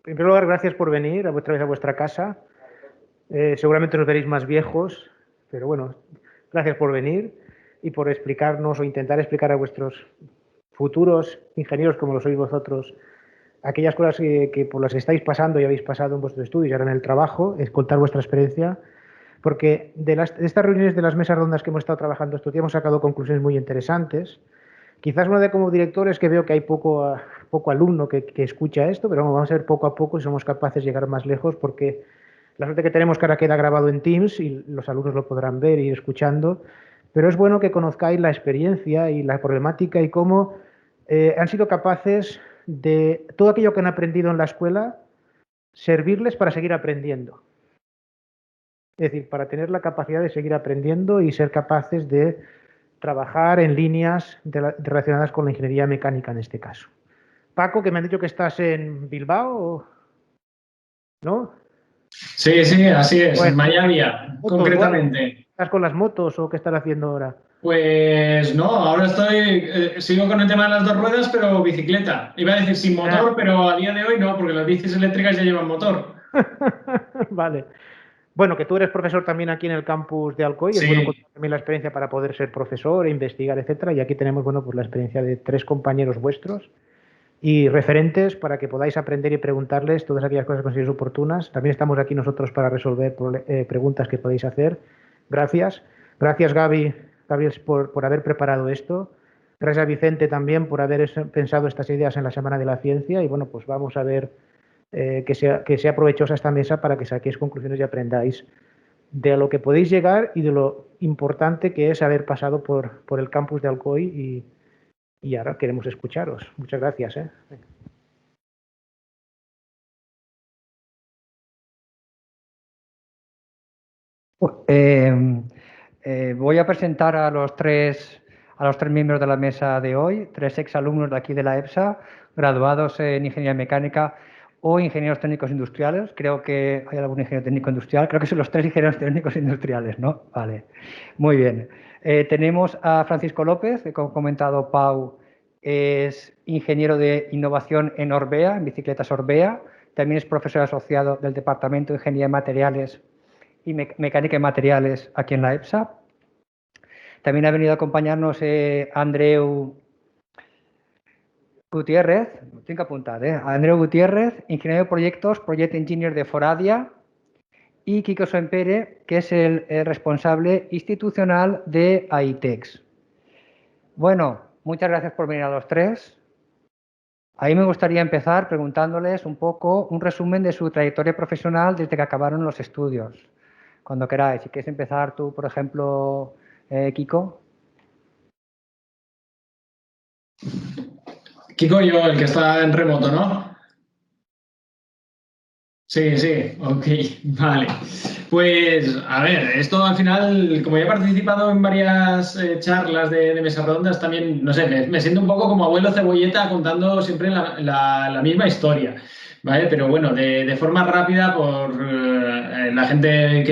En primer lugar, gracias por venir otra vez a vuestra casa. Seguramente nos veréis más viejos, pero bueno, gracias por venir y por explicarnos o intentar explicar a vuestros futuros ingenieros, como lo sois vosotros, aquellas cosas que por las que estáis pasando y habéis pasado en vuestros estudios y ahora en el trabajo, es contar vuestra experiencia, porque de estas reuniones de las mesas redondas que hemos estado trabajando estos días hemos sacado conclusiones muy interesantes. Quizás una de como director es que veo que hay poco alumno que escucha esto, pero vamos a ver poco a poco si somos capaces de llegar más lejos, porque la suerte que tenemos que ahora queda grabado en Teams y los alumnos lo podrán ver y ir escuchando, pero es bueno que conozcáis la experiencia y la problemática y cómo han sido capaces de todo aquello que han aprendido en la escuela, servirles para seguir aprendiendo. Es decir, para tener la capacidad de seguir aprendiendo y ser capaces de trabajar en líneas relacionadas con la ingeniería mecánica en este caso. Paco, que me han dicho que estás en Bilbao, ¿no? Sí, sí, así es, en Bueno, Miami, concretamente. ¿estás con las motos o qué estás haciendo ahora? Pues no, ahora sigo con el tema de las dos ruedas, pero bicicleta. Iba a decir sin motor, pero a día de hoy no, porque las bicis eléctricas ya llevan motor. Vale. Bueno, que tú eres profesor también aquí en el campus de Alcoy, es bueno Sí, contar también la experiencia para poder ser profesor, investigar, etcétera, y aquí tenemos, bueno, pues la experiencia de 3 compañeros vuestros y referentes para que podáis aprender y preguntarles todas aquellas cosas que consideréis oportunas. También estamos aquí nosotros para resolver preguntas que podéis hacer. Gracias. Gracias, Gabriel, por haber preparado esto. Gracias a Vicente también por haber pensado estas ideas en la Semana de la Ciencia. Y bueno, pues vamos a ver que sea provechosa esta mesa para que saquéis conclusiones y aprendáis de lo que podéis llegar y de lo importante que es haber pasado por el campus de Alcoy y ahora queremos escucharos. Muchas gracias. Voy a presentar a los tres miembros de la mesa de hoy, 3 exalumnos de aquí de la EPSA, graduados en Ingeniería Mecánica o Ingenieros Técnicos Industriales. Creo que hay algún ingeniero técnico industrial. Creo que son los 3 ingenieros técnicos industriales, ¿no? Vale, muy bien. Tenemos a Francisco López, que como ha comentado Pau, es ingeniero de innovación en Orbea, en bicicletas Orbea. También es profesor asociado del Departamento de Ingeniería de Materiales y Mecánica y Materiales aquí en la EPSA. También ha venido a acompañarnos Andreu Gutiérrez, tengo que apuntar, Andreu Gutiérrez, ingeniero de proyectos, Project Engineer de Foradia, y Kiko Sempere, que es el responsable institucional de AITEX. Bueno, muchas gracias por venir a los 3. A mí me gustaría empezar preguntándoles un poco un resumen de su trayectoria profesional desde que acabaron los estudios. Cuando queráis. Si quieres empezar tú, por ejemplo, Kiko. Kiko, yo, el que está en remoto, ¿no? Sí, sí, ok, vale. Pues, a ver, esto al final, como ya he participado en varias charlas de mesas redondas, también, no sé, me siento un poco como abuelo cebolleta contando siempre la misma historia, ¿vale? Pero bueno, de forma rápida, por la gente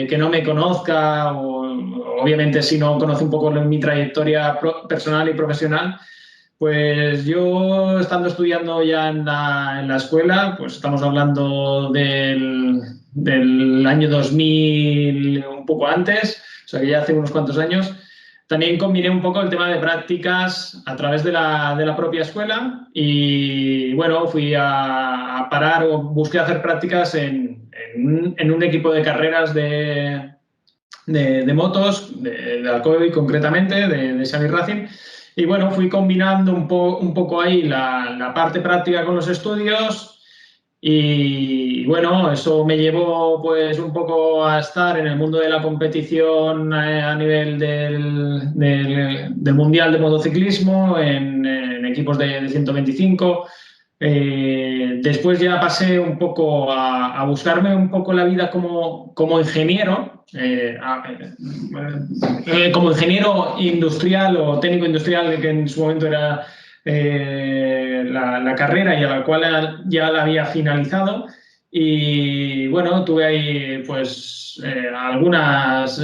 que no me conozca, o obviamente si no conoce un poco mi trayectoria personal y profesional. Pues yo, estando estudiando ya en la escuela, pues estamos hablando del año 2000, un poco antes, o sea que ya hace unos cuantos años, también combiné un poco el tema de prácticas a través de la propia escuela y bueno, fui a parar o busqué hacer prácticas en un equipo de carreras de motos, de Alcoy concretamente, de Xavi Racing. Y bueno, fui combinando un poco ahí la parte práctica con los estudios y bueno, eso me llevó pues un poco a estar en el mundo de la competición a nivel del Mundial de Motociclismo, en equipos de 125. Después ya pasé un poco a buscarme un poco la vida como ingeniero, como ingeniero industrial o técnico industrial, que en su momento era la carrera y a la cual ya la había finalizado. Y bueno, tuve ahí pues algunas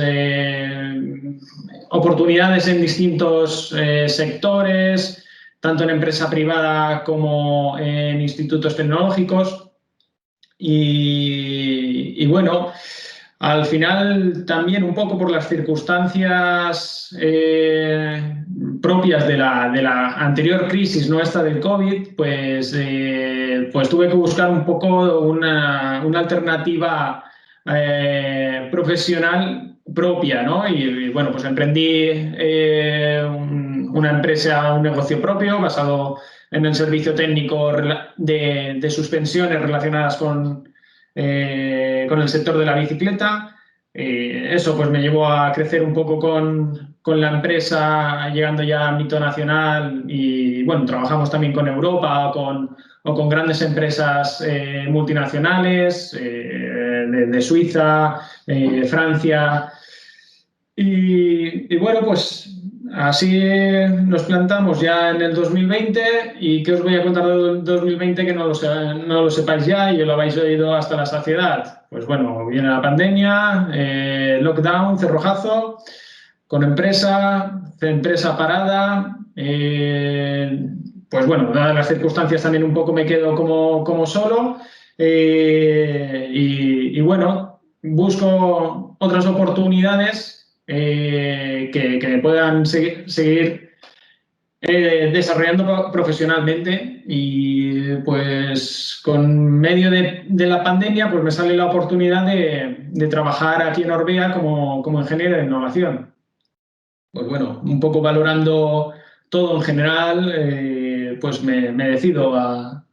oportunidades en distintos sectores, tanto en empresa privada como en institutos tecnológicos. Y bueno, al final también un poco por las circunstancias propias de la anterior crisis, no esta del COVID, pues tuve que buscar un poco una alternativa profesional propia, ¿no? Y bueno, pues emprendí una empresa, un negocio propio basado en el servicio técnico de suspensiones relacionadas con el sector de la bicicleta. Eso pues me llevó a crecer un poco con la empresa, llegando ya a ámbito nacional, y bueno, trabajamos también con Europa o con grandes empresas multinacionales de Suiza, Francia. Y bueno, pues así nos plantamos ya en el 2020. ¿Y qué os voy a contar del 2020 que no lo sepáis ya y lo habéis oído hasta la saciedad? Pues bueno, viene la pandemia, lockdown, cerrojazo, con empresa parada. Pues bueno, dadas las circunstancias también un poco me quedo como solo. Y bueno, busco otras oportunidades que me puedan seguir desarrollando profesionalmente. Y pues con medio de la pandemia pues me sale la oportunidad de trabajar aquí en Orbea como ingeniero de innovación. Pues bueno, un poco valorando todo en general, pues me decido a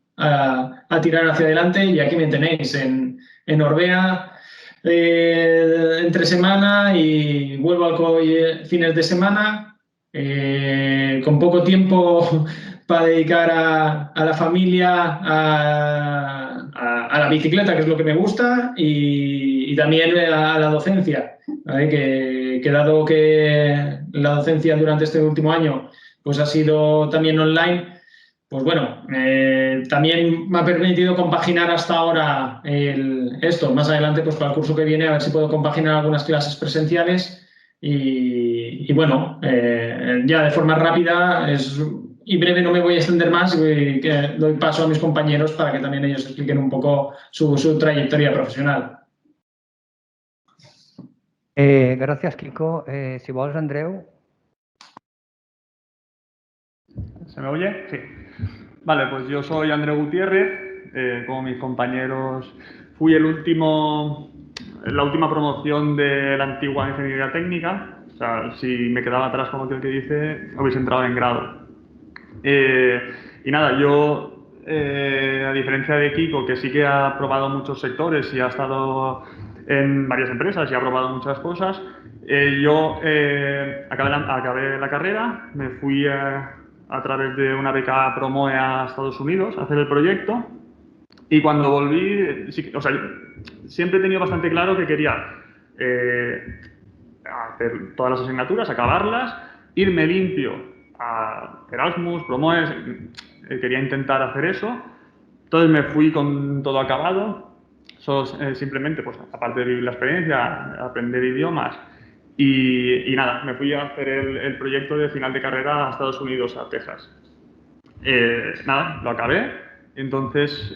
tirar hacia adelante, y aquí me tenéis en Orbea entre semana, y vuelvo al COI fines de semana, con poco tiempo para dedicar a la familia, a la bicicleta, que es lo que me gusta, y también a la docencia, ¿vale? Que dado que la docencia durante este último año pues ha sido también online, pues bueno, también me ha permitido compaginar hasta ahora esto. Más adelante, pues para el curso que viene, a ver si puedo compaginar algunas clases presenciales. Y bueno, ya de forma rápida y breve, no me voy a extender más, y que doy paso a mis compañeros para que también ellos expliquen un poco su trayectoria profesional. Gracias, Kiko. Si vols, Andreu. ¿Se me oye? Sí. Vale, pues yo soy Andreu Gutiérrez. Como mis compañeros, fui la última promoción de la antigua ingeniería técnica. O sea, si me quedaba atrás, como aquel que dice, hubiese entrado en grado. Y nada, yo, a diferencia de Kiko, que sí que ha probado muchos sectores y ha estado en varias empresas y ha probado muchas cosas, yo acabé la carrera, me fui a través de una beca Promoe a Estados Unidos a hacer el proyecto, y cuando volví, o sea, siempre he tenido bastante claro que quería hacer todas las asignaturas, acabarlas, irme limpio a Erasmus, Promoe, quería intentar hacer eso. Entonces me fui con todo acabado, simplemente, pues aparte de vivir la experiencia, aprender idiomas, y nada, me fui a hacer el proyecto de final de carrera a Estados Unidos, a Texas. Nada, lo acabé. Entonces,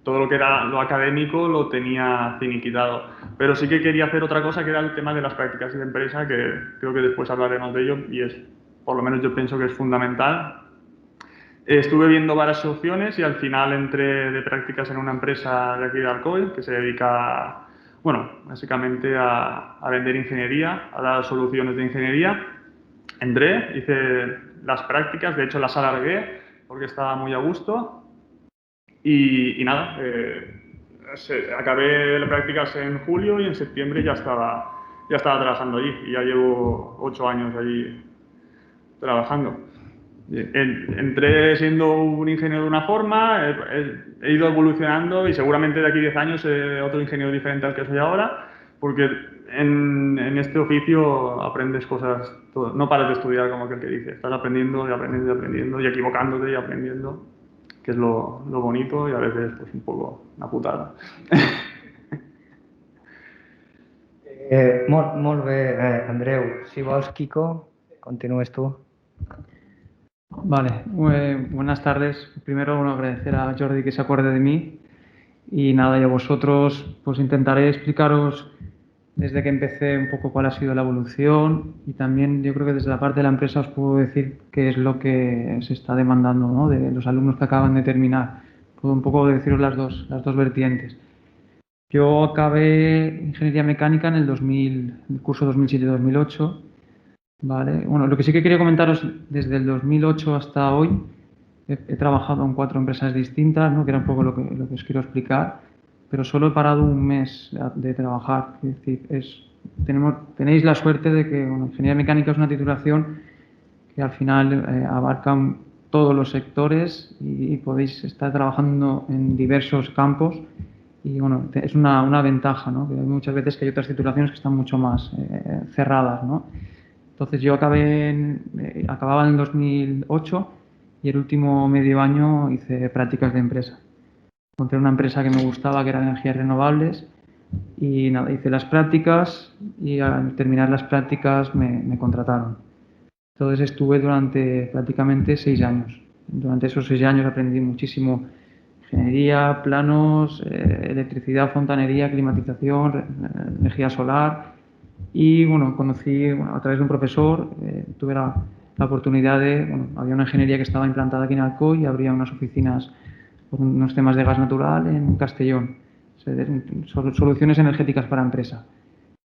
todo lo que era lo académico lo tenía finiquitado. Pero sí que quería hacer otra cosa, que era el tema de las prácticas de empresa, que creo que después hablaremos de ello, y por lo menos yo pienso que es fundamental. Estuve viendo varias opciones y al final entré de prácticas en una empresa de aquí de Alcoy, que se dedica, bueno, básicamente a vender ingeniería, a dar soluciones de ingeniería. Entré, hice las prácticas, de hecho las alargué porque estaba muy a gusto, y nada, acabé las prácticas en julio y en septiembre ya estaba trabajando allí, y ya llevo 8 años allí trabajando. Entré siendo un ingeniero de una forma, he ido evolucionando, y seguramente de aquí a 10 años seré otro ingeniero diferente al que soy ahora, porque en este oficio aprendes cosas, no paras de estudiar, como aquel que dice, estás aprendiendo y aprendiendo y aprendiendo y equivocándote y aprendiendo, que es lo bonito, y a veces pues un poco una putada. Molt bé, Andreu. Si vols, Kiko, continúes tú. Vale, buenas tardes. Primero, agradecer a Jordi que se acuerde de mí. Y nada, y a vosotros pues intentaré explicaros desde que empecé un poco cuál ha sido la evolución y también yo creo que desde la parte de la empresa os puedo decir qué es lo que se está demandando, ¿no?, de los alumnos que acaban de terminar. Puedo un poco deciros las dos vertientes. Yo acabé ingeniería mecánica en el curso 2007-2008, ¿vale? Bueno, lo que sí que quería comentaros, desde el 2008 hasta hoy he trabajado en 4 empresas distintas, ¿no?, que era un poco lo que os quiero explicar, pero solo he parado un mes de trabajar. Es decir, tenéis la suerte de que ingeniería mecánica es una titulación que al final abarca todos los sectores y podéis estar trabajando en diversos campos. Y bueno, es una ventaja, ¿no?, que hay muchas veces que hay otras titulaciones que están mucho más cerradas, ¿no? Entonces yo acababa en el 2008 y el último medio año hice prácticas de empresa. Encontré una empresa que me gustaba, que era de energías renovables, y nada, hice las prácticas y al terminar las prácticas me contrataron. Entonces estuve durante prácticamente 6 años. Durante esos 6 años aprendí muchísimo: ingeniería, planos, electricidad, fontanería, climatización, energía solar. Y bueno, conocí a través de un profesor, tuve la oportunidad había una ingeniería que estaba implantada aquí en Alcoy y habría unas oficinas por unos temas de gas natural en Castellón, soluciones energéticas para empresa.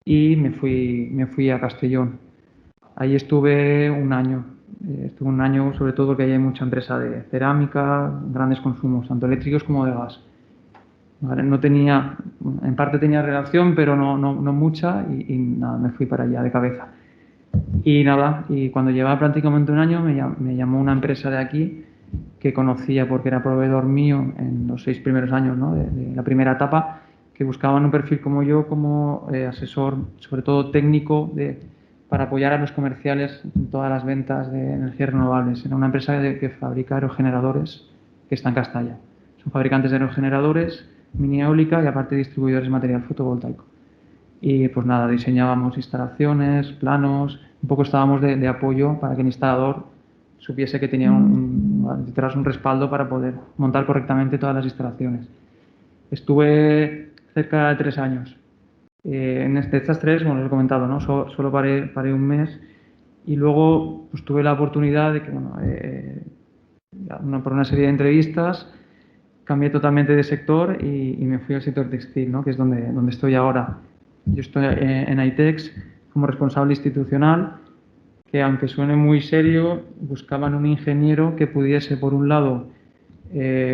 Y me fui a Castellón. Ahí estuve un año. Estuve un año sobre todo porque ahí hay mucha empresa de cerámica, grandes consumos, tanto eléctricos como de gas. ¿Vale? No tenía, en parte tenía relación, pero no mucha, y nada, me fui para allá de cabeza. Y nada, y cuando llevaba prácticamente un año me llamó una empresa de aquí que conocía porque era proveedor mío en los 6 primeros años, ¿no?, de la primera etapa, que buscaban un perfil como yo, como asesor, sobre todo técnico, para apoyar a los comerciales en todas las ventas de energías renovables. Era una empresa que fabrica aerogeneradores, que está en Castalla. Son fabricantes de aerogeneradores, mini eólica y aparte distribuidores de material fotovoltaico. Y pues nada, diseñábamos instalaciones, planos, un poco estábamos de apoyo para que el instalador supiese que tenía detrás un respaldo para poder montar correctamente todas las instalaciones. Estuve cerca de 3 años. En estas 3, bueno, os he comentado, ¿no?, solo paré un mes, y luego pues tuve la oportunidad de que, por una serie de entrevistas, cambié totalmente de sector y me fui al sector textil, ¿no?, que es donde estoy ahora. Yo estoy en ITEX como responsable institucional, que aunque suene muy serio, buscaban un ingeniero que pudiese, por un lado,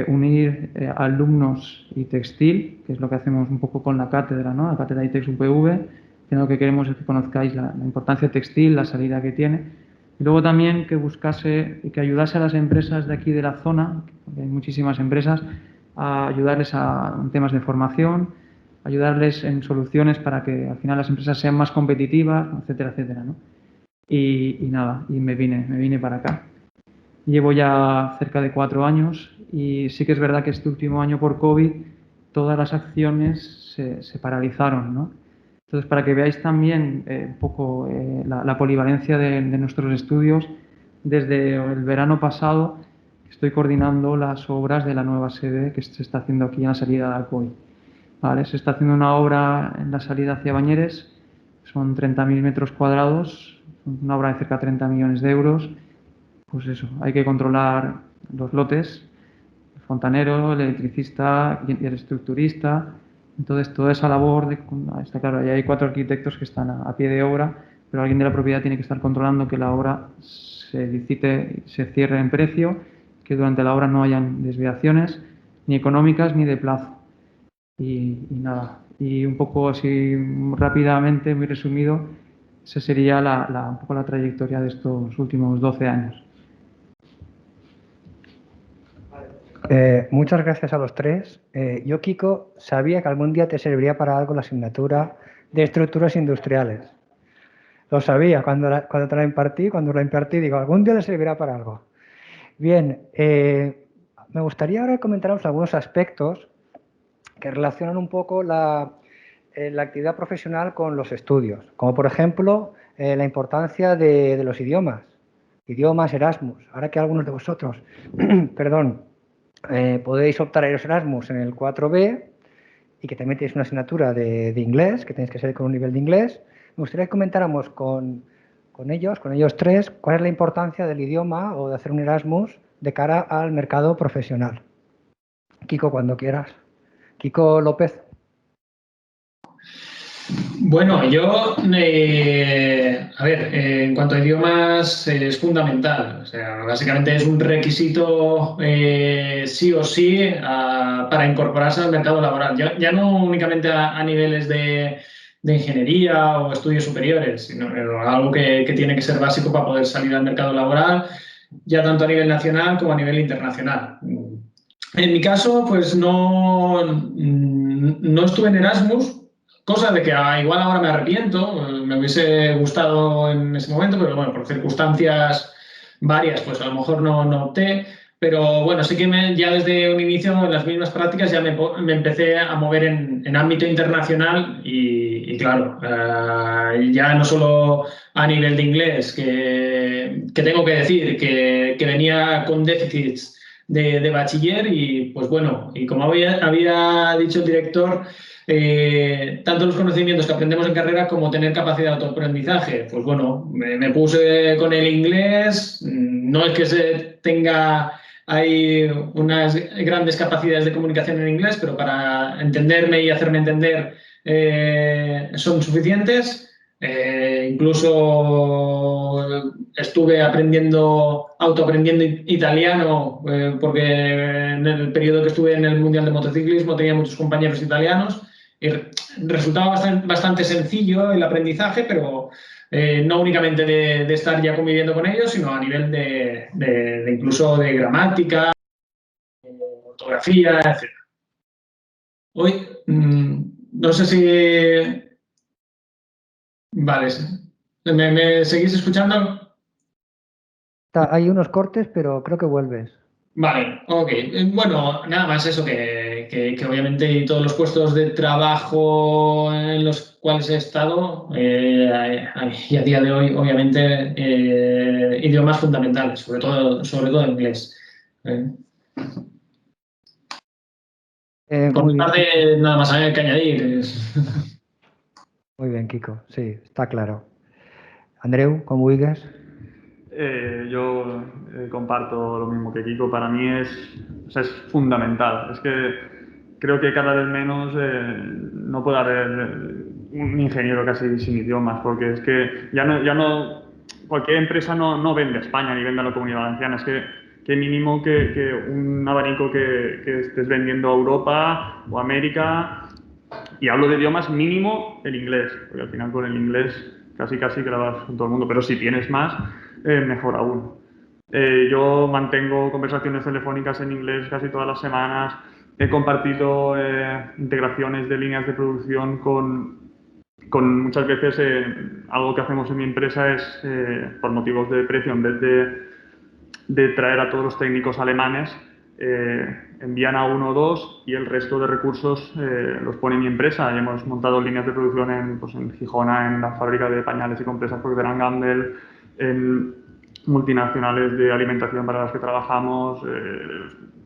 unir alumnos y textil, que es lo que hacemos un poco con la cátedra, ¿no?, la cátedra ITEX UPV, que lo que queremos es que conozcáis la importancia textil, la salida que tiene. Y luego también que buscase y que ayudase a las empresas de aquí de la zona, porque hay muchísimas empresas, a ayudarles en temas de formación, ayudarles en soluciones para que al final las empresas sean más competitivas, etcétera, etcétera, ¿no? Y nada, y me vine para acá. Llevo ya cerca de 4 años y sí que es verdad que este último año por COVID todas las acciones se paralizaron, ¿no? Entonces, para que veáis también un poco la polivalencia de nuestros estudios, desde el verano pasado estoy coordinando las obras de la nueva sede que se está haciendo aquí en la salida de Alcoy. ¿Vale? Se está haciendo una obra en la salida hacia Bañeres, son 30.000 metros cuadrados, una obra de cerca de 30 millones de euros. Pues eso, hay que controlar los lotes, el fontanero, el electricista y el estructurista. Entonces, toda esa labor, está claro, ya hay 4 arquitectos que están a pie de obra, pero alguien de la propiedad tiene que estar controlando que la obra se licite, se cierre en precio, que durante la obra no hayan desviaciones, ni económicas ni de plazo. Y nada, y un poco así rápidamente, muy resumido, esa sería un poco la trayectoria de estos últimos 12 años. Muchas gracias a los 3. Yo, Kiko, sabía que algún día te serviría para algo la asignatura de estructuras industriales. Lo sabía cuando te la impartí, digo, algún día le servirá para algo. Bien, me gustaría ahora comentaros algunos aspectos que relacionan un poco la actividad profesional con los estudios, como por ejemplo la importancia de los idiomas Erasmus. Ahora que algunos de vosotros, perdón, podéis optar a los Erasmus en el 4B, y que también tienes una asignatura de inglés, que tienes que ser con un nivel de inglés. Me gustaría que comentáramos con ellos tres, cuál es la importancia del idioma o de hacer un Erasmus de cara al mercado profesional. Kiko, cuando quieras. Kiko López. Bueno, yo, a ver, en cuanto a idiomas es fundamental, o sea, básicamente es un requisito sí o sí para incorporarse al mercado laboral, ya no únicamente a niveles de ingeniería o estudios superiores, sino algo que tiene que ser básico para poder salir al mercado laboral, ya tanto a nivel nacional como a nivel internacional. En mi caso, pues no estuve en Erasmus. Cosa de que igual ahora me arrepiento, me hubiese gustado en ese momento, pero bueno, por circunstancias varias, pues a lo mejor no opté. Pero bueno, sí que ya desde un inicio, en las mismas prácticas, ya me empecé a mover en ámbito internacional y claro, ya no solo a nivel de inglés, que tengo que decir que venía con déficits de bachiller y pues bueno, y como había dicho el director, tanto los conocimientos que aprendemos en carrera como tener capacidad de autoaprendizaje. Pues bueno, me puse con el inglés, no es que hay unas grandes capacidades de comunicación en inglés, pero para entenderme y hacerme entender son suficientes. Incluso estuve autoaprendiendo italiano, porque en el periodo que estuve en el Mundial de Motociclismo tenía muchos compañeros italianos y resultaba bastante sencillo el aprendizaje, pero no únicamente de estar ya conviviendo con ellos, sino a nivel de incluso de gramática, ortografía, etc. Hoy, no sé si... Vale, ¿me seguís escuchando? Hay unos cortes, pero creo que vuelves. Vale, ok. Bueno, nada más eso, que obviamente todos los puestos de trabajo en los cuales he estado, y a día de hoy, obviamente, idiomas fundamentales, sobre todo inglés. Por Muy mi bien. parte, nada más hay que añadir. Muy bien, Kiko. Sí, está claro. Andreu, ¿cómo digas? Yo comparto lo mismo que Kiko. Para mí o sea, es fundamental. Es que creo que cada vez menos no puede haber un ingeniero casi sin idiomas, porque es que cualquier empresa no vende a España ni vende a la Comunidad Valenciana. Es que mínimo que un abanico que estés vendiendo a Europa o América, y hablo de idiomas, mínimo el inglés, porque al final con el inglés casi grabas con todo el mundo, pero si tienes más, mejor aún. Yo mantengo conversaciones telefónicas en inglés casi todas las semanas. He compartido integraciones de líneas de producción con muchas veces algo que hacemos en mi empresa es, por motivos de precio, en vez de traer a todos los técnicos alemanes, envían a uno o dos y el resto de recursos los pone mi empresa. Y hemos montado líneas de producción en Gijona, en la fábrica de pañales y compresas Procter & Gamble, en multinacionales de alimentación para las que trabajamos,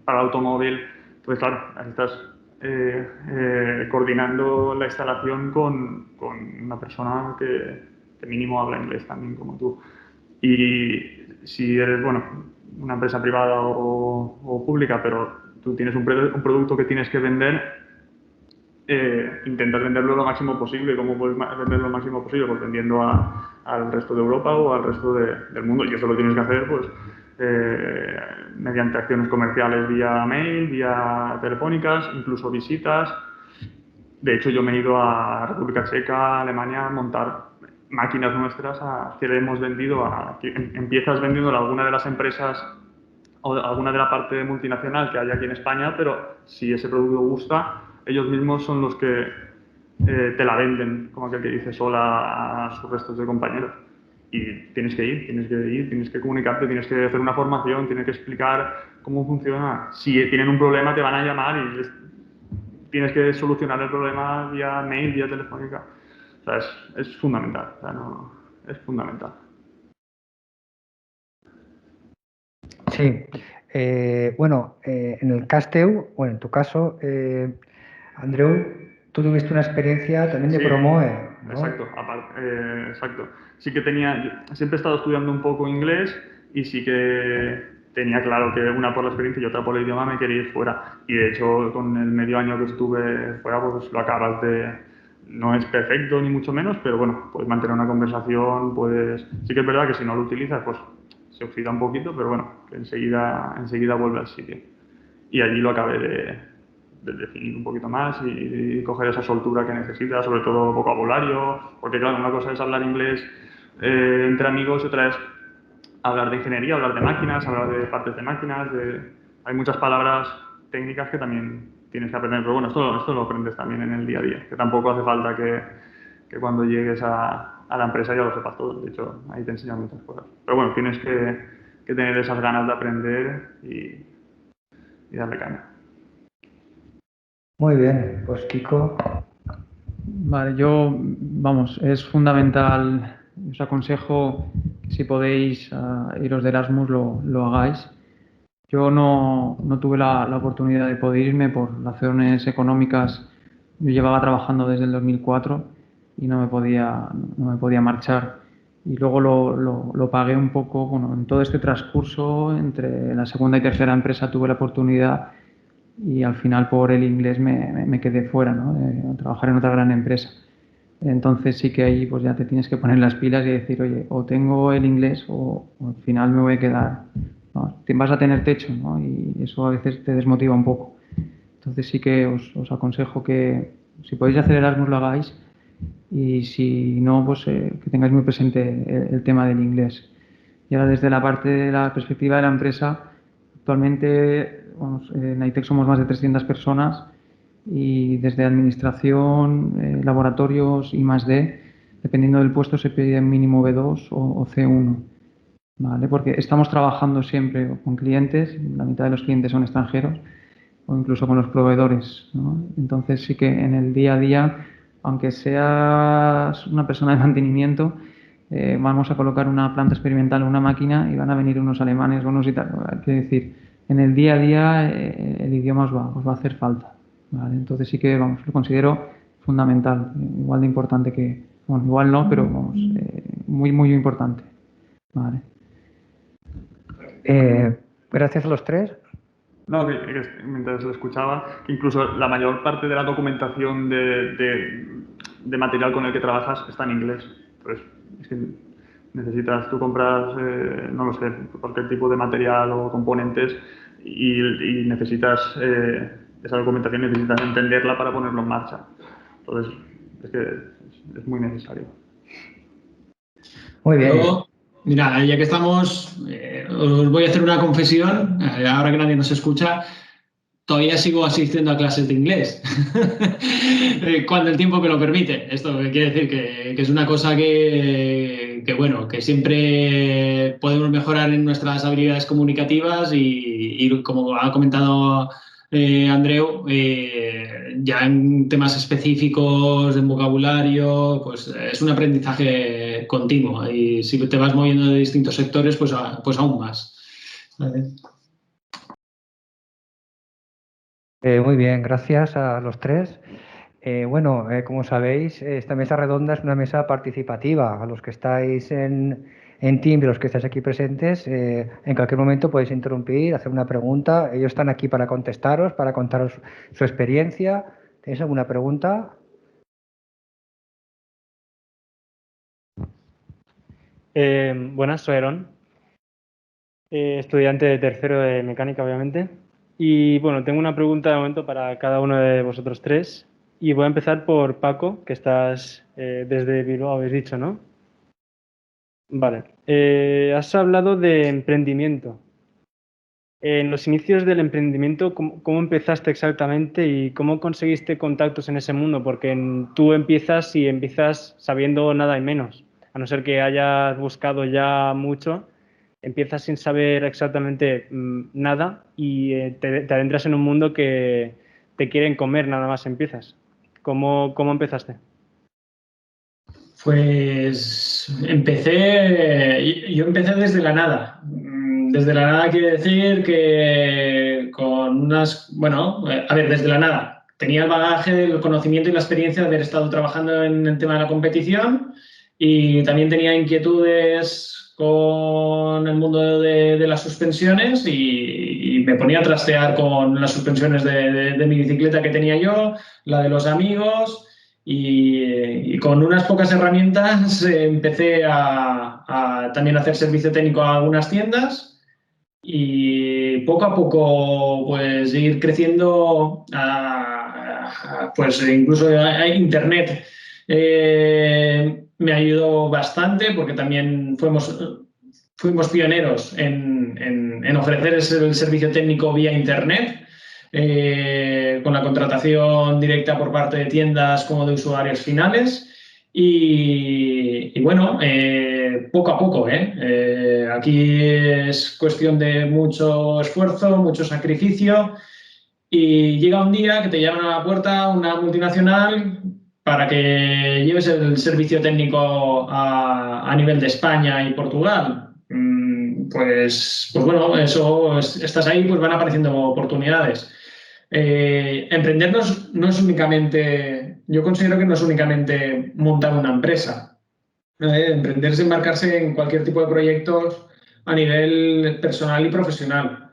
para el automóvil. Entonces, claro, estás coordinando la instalación con una persona que mínimo habla inglés también, como tú. Y si eres, bueno, una empresa privada o pública, pero tú tienes un producto que tienes que vender, intentas venderlo lo máximo posible. ¿Cómo puedes venderlo lo máximo posible? Pues vendiendo al resto de Europa o al resto del mundo. Y eso lo tienes que hacer pues, mediante acciones comerciales vía mail, vía telefónicas, incluso visitas. De hecho, yo me he ido a República Checa, Alemania, a montar máquinas nuestras que le hemos vendido que empiezas vendiéndole a alguna de las empresas o alguna de la parte multinacional que hay aquí en España, pero si ese producto gusta, ellos mismos son los que te la venden, como aquel que dice, sola a sus restos de compañeros. Y tienes que ir, tienes que comunicarte, tienes que hacer una formación, tienes que explicar cómo funciona. Si tienen un problema, te van a llamar y tienes que solucionar el problema vía mail, vía telefónica. O sea, es fundamental. O sea, es fundamental. Sí. Bueno, en el Casteu, bueno, en tu caso, Andreu, tú tuviste una experiencia también de Sí, promoe, ¿no? exacto, exacto. Sí que siempre he estado estudiando un poco inglés y sí que tenía claro que una por la experiencia y otra por el idioma me quería ir fuera. Y de hecho, con el medio año que estuve fuera, pues lo acabas no es perfecto ni mucho menos, pero bueno, puedes mantener una conversación, sí que es verdad que si no lo utilizas, pues se oxida un poquito, pero bueno, que enseguida vuelve al sitio. Y allí lo acabé de definir un poquito más y coger esa soltura que necesitas, sobre todo vocabulario, porque claro, una cosa es hablar inglés entre amigos y otra es hablar de ingeniería, hablar de máquinas, hablar de partes de máquinas, hay muchas palabras técnicas que también tienes que aprender, pero bueno, esto lo aprendes también en el día a día, que tampoco hace falta que cuando llegues a la empresa ya lo sepas todo, de hecho ahí te enseñan muchas cosas. Pero bueno, tienes que tener esas ganas de aprender y darle caña. Muy bien, pues Kiko. Vale, vamos, es fundamental, os aconsejo que si podéis iros de Erasmus lo hagáis. Yo no tuve la oportunidad de poder irme por razones económicas. Yo llevaba trabajando desde el 2004 y no me podía marchar. Y luego lo pagué un poco, bueno, en todo este transcurso, entre la segunda y tercera empresa tuve la oportunidad y al final por el inglés me quedé fuera, ¿no? De trabajar en otra gran empresa. Entonces sí que ahí pues ya te tienes que poner las pilas y decir, oye, o tengo el inglés o al final me voy a quedar, ¿no? Vas a tener techo, ¿no? Y eso a veces te desmotiva un poco. Entonces sí que os aconsejo que si podéis hacer Erasmus lo hagáis y si no, pues que tengáis muy presente el tema del inglés. Y ahora desde la parte de la perspectiva de la empresa, actualmente en ITEC somos más de 300 personas y desde administración, laboratorios y +D, dependiendo del puesto se pide mínimo B2 o C1, ¿vale? Porque estamos trabajando siempre con clientes, la mitad de los clientes son extranjeros, o incluso con los proveedores, ¿no? Entonces sí que en el día a día, aunque seas una persona de mantenimiento, vamos a colocar una planta experimental en una máquina y van a venir unos alemanes, unos italianos. Hay que decir, en el día a día el idioma os va a hacer falta, ¿vale? Entonces sí que, vamos, lo considero fundamental, igual de importante bueno, igual no, pero vamos, muy, muy importante, ¿vale? Gracias a los tres. No, mientras lo escuchaba, que incluso la mayor parte de la documentación de material con el que trabajas está en inglés. Pues es que tú compras, no lo sé, cualquier tipo de material o componentes y necesitas esa documentación, necesitas entenderla para ponerlo en marcha. Entonces, es que es muy necesario. Muy bien. Yo, mira, ya que estamos, os voy a hacer una confesión, ahora que nadie nos escucha. Todavía sigo asistiendo a clases de inglés cuando el tiempo me lo permite. Esto quiere decir que es una cosa bueno, que siempre podemos mejorar en nuestras habilidades comunicativas y como ha comentado Andreu, ya en temas específicos, en vocabulario, pues es un aprendizaje continuo y si te vas moviendo de distintos sectores, pues aún más. ¿Vale? Muy bien, gracias a los tres. Bueno, como sabéis, esta mesa redonda es una mesa participativa. A los que estáis en Teams y los que estáis aquí presentes, en cualquier momento podéis interrumpir, hacer una pregunta. Ellos están aquí para contestaros, para contaros su experiencia. ¿Tenéis alguna pregunta? Buenas, soy Aaron, estudiante de tercero de mecánica, obviamente. Y bueno, tengo una pregunta de momento para cada uno de vosotros tres. Y voy a empezar por Paco, que estás desde Bilbao, habéis dicho, ¿no? Vale. Has hablado de emprendimiento. En los inicios del emprendimiento, ¿cómo empezaste exactamente y cómo conseguiste contactos en ese mundo? Porque tú empiezas sabiendo nada y menos. A no ser que hayas buscado ya mucho, empiezas sin saber exactamente nada y te adentras en un mundo que te quieren comer nada más empiezas. ¿Cómo empezaste? Pues yo empecé desde la nada. Desde la nada quiere decir que con desde la nada. tenía el bagaje, el conocimiento y la experiencia de haber estado trabajando en el tema de la competición y también tenía inquietudes con el mundo de las suspensiones y me ponía a trastear con las suspensiones de mi bicicleta que tenía yo, la de los amigos y con unas pocas herramientas empecé a también hacer servicio técnico a algunas tiendas y poco a poco pues ir creciendo pues incluso a Internet me ayudó bastante porque también fuimos pioneros en ofrecer el servicio técnico vía Internet con la contratación directa por parte de tiendas como de usuarios finales. Y bueno, poco a poco, aquí es cuestión de mucho esfuerzo, mucho sacrificio y llega un día que te llaman a la puerta una multinacional para que lleves el servicio técnico a nivel de España y Portugal. Pues bueno, estás ahí, pues van apareciendo oportunidades. Emprender no es únicamente, yo considero que no es únicamente montar una empresa. Emprender es embarcarse en cualquier tipo de proyectos a nivel personal y profesional.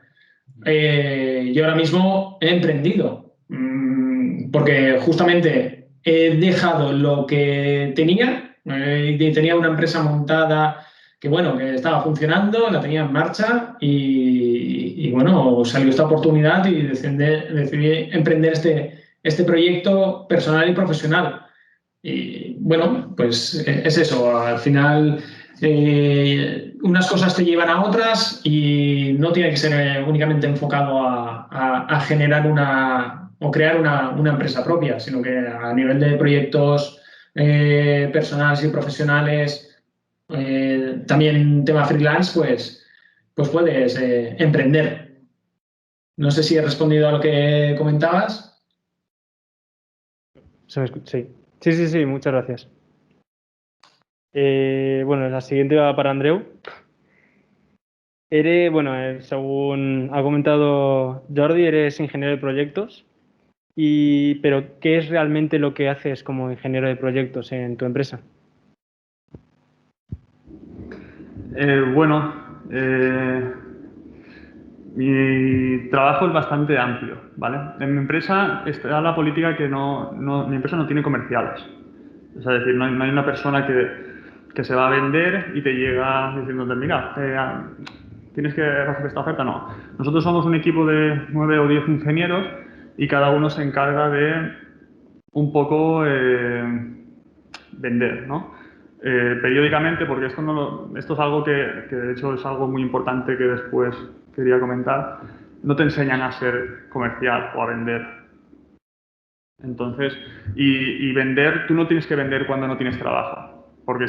Yo ahora mismo he emprendido porque justamente he dejado lo que tenía, tenía una empresa montada que bueno, que estaba funcionando, la tenía en marcha y bueno, salió esta oportunidad y decidí emprender este proyecto personal y profesional. Y bueno, pues es eso, al final unas cosas te llevan a otras y no tiene que ser únicamente enfocado a generar o crear una empresa propia, sino que a nivel de proyectos personales y profesionales, también tema freelance, pues puedes emprender. No sé si he respondido a lo que comentabas. Sí, muchas gracias. Bueno, la siguiente va para Andreu. Según ha comentado Jordi, eres ingeniero de proyectos, pero ¿qué es realmente lo que haces como ingeniero de proyectos en tu empresa? Mi trabajo es bastante amplio, ¿vale? En mi empresa está la política que mi empresa no tiene comerciales. Es decir, no hay una persona que se va a vender y te llega diciéndote, mira, tienes que hacer esta oferta. No. Nosotros somos un equipo de 9 o 10 ingenieros y cada uno se encarga de un poco vender, ¿no? Periódicamente, porque esto es algo que de hecho es algo muy importante que después quería comentar, no te enseñan a ser comercial o a vender. Entonces, y vender, tú no tienes que vender cuando no tienes trabajo, porque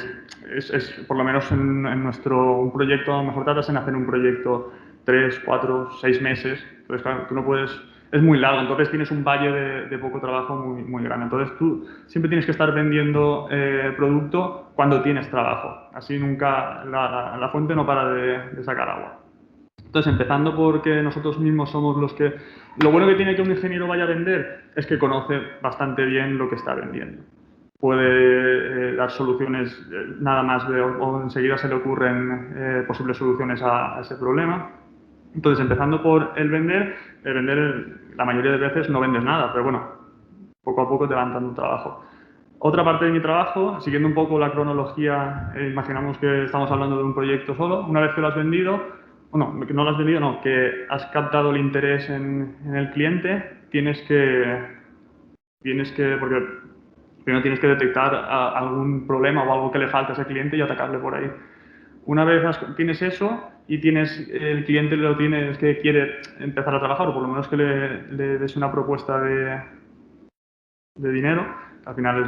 por lo menos en un proyecto, a lo mejor tratas en hacer un proyecto 3, 4, 6 meses, entonces claro, tú no puedes, es muy largo, entonces tienes un valle de poco trabajo muy, muy grande. Entonces tú siempre tienes que estar vendiendo producto cuando tienes trabajo, así nunca la fuente no para de sacar agua. Entonces, empezando porque nosotros mismos somos los que... Lo bueno que tiene que un ingeniero vaya a vender es que conoce bastante bien lo que está vendiendo. Puede dar soluciones, nada más o enseguida se le ocurren posibles soluciones a ese problema. Entonces, empezando por el vender la mayoría de veces no vendes nada, pero bueno, poco a poco te van dando trabajo. Otra parte de mi trabajo, siguiendo un poco la cronología, imaginamos que estamos hablando de un proyecto solo, una vez que lo has vendido, que no lo has vendido, no, que has captado el interés en el cliente, porque primero tienes que detectar algún problema o algo que le falta a ese cliente y atacarle por ahí. Una vez tienes eso y el cliente lo tienes que quiere empezar a trabajar, o por lo menos que le des una propuesta de dinero, al final es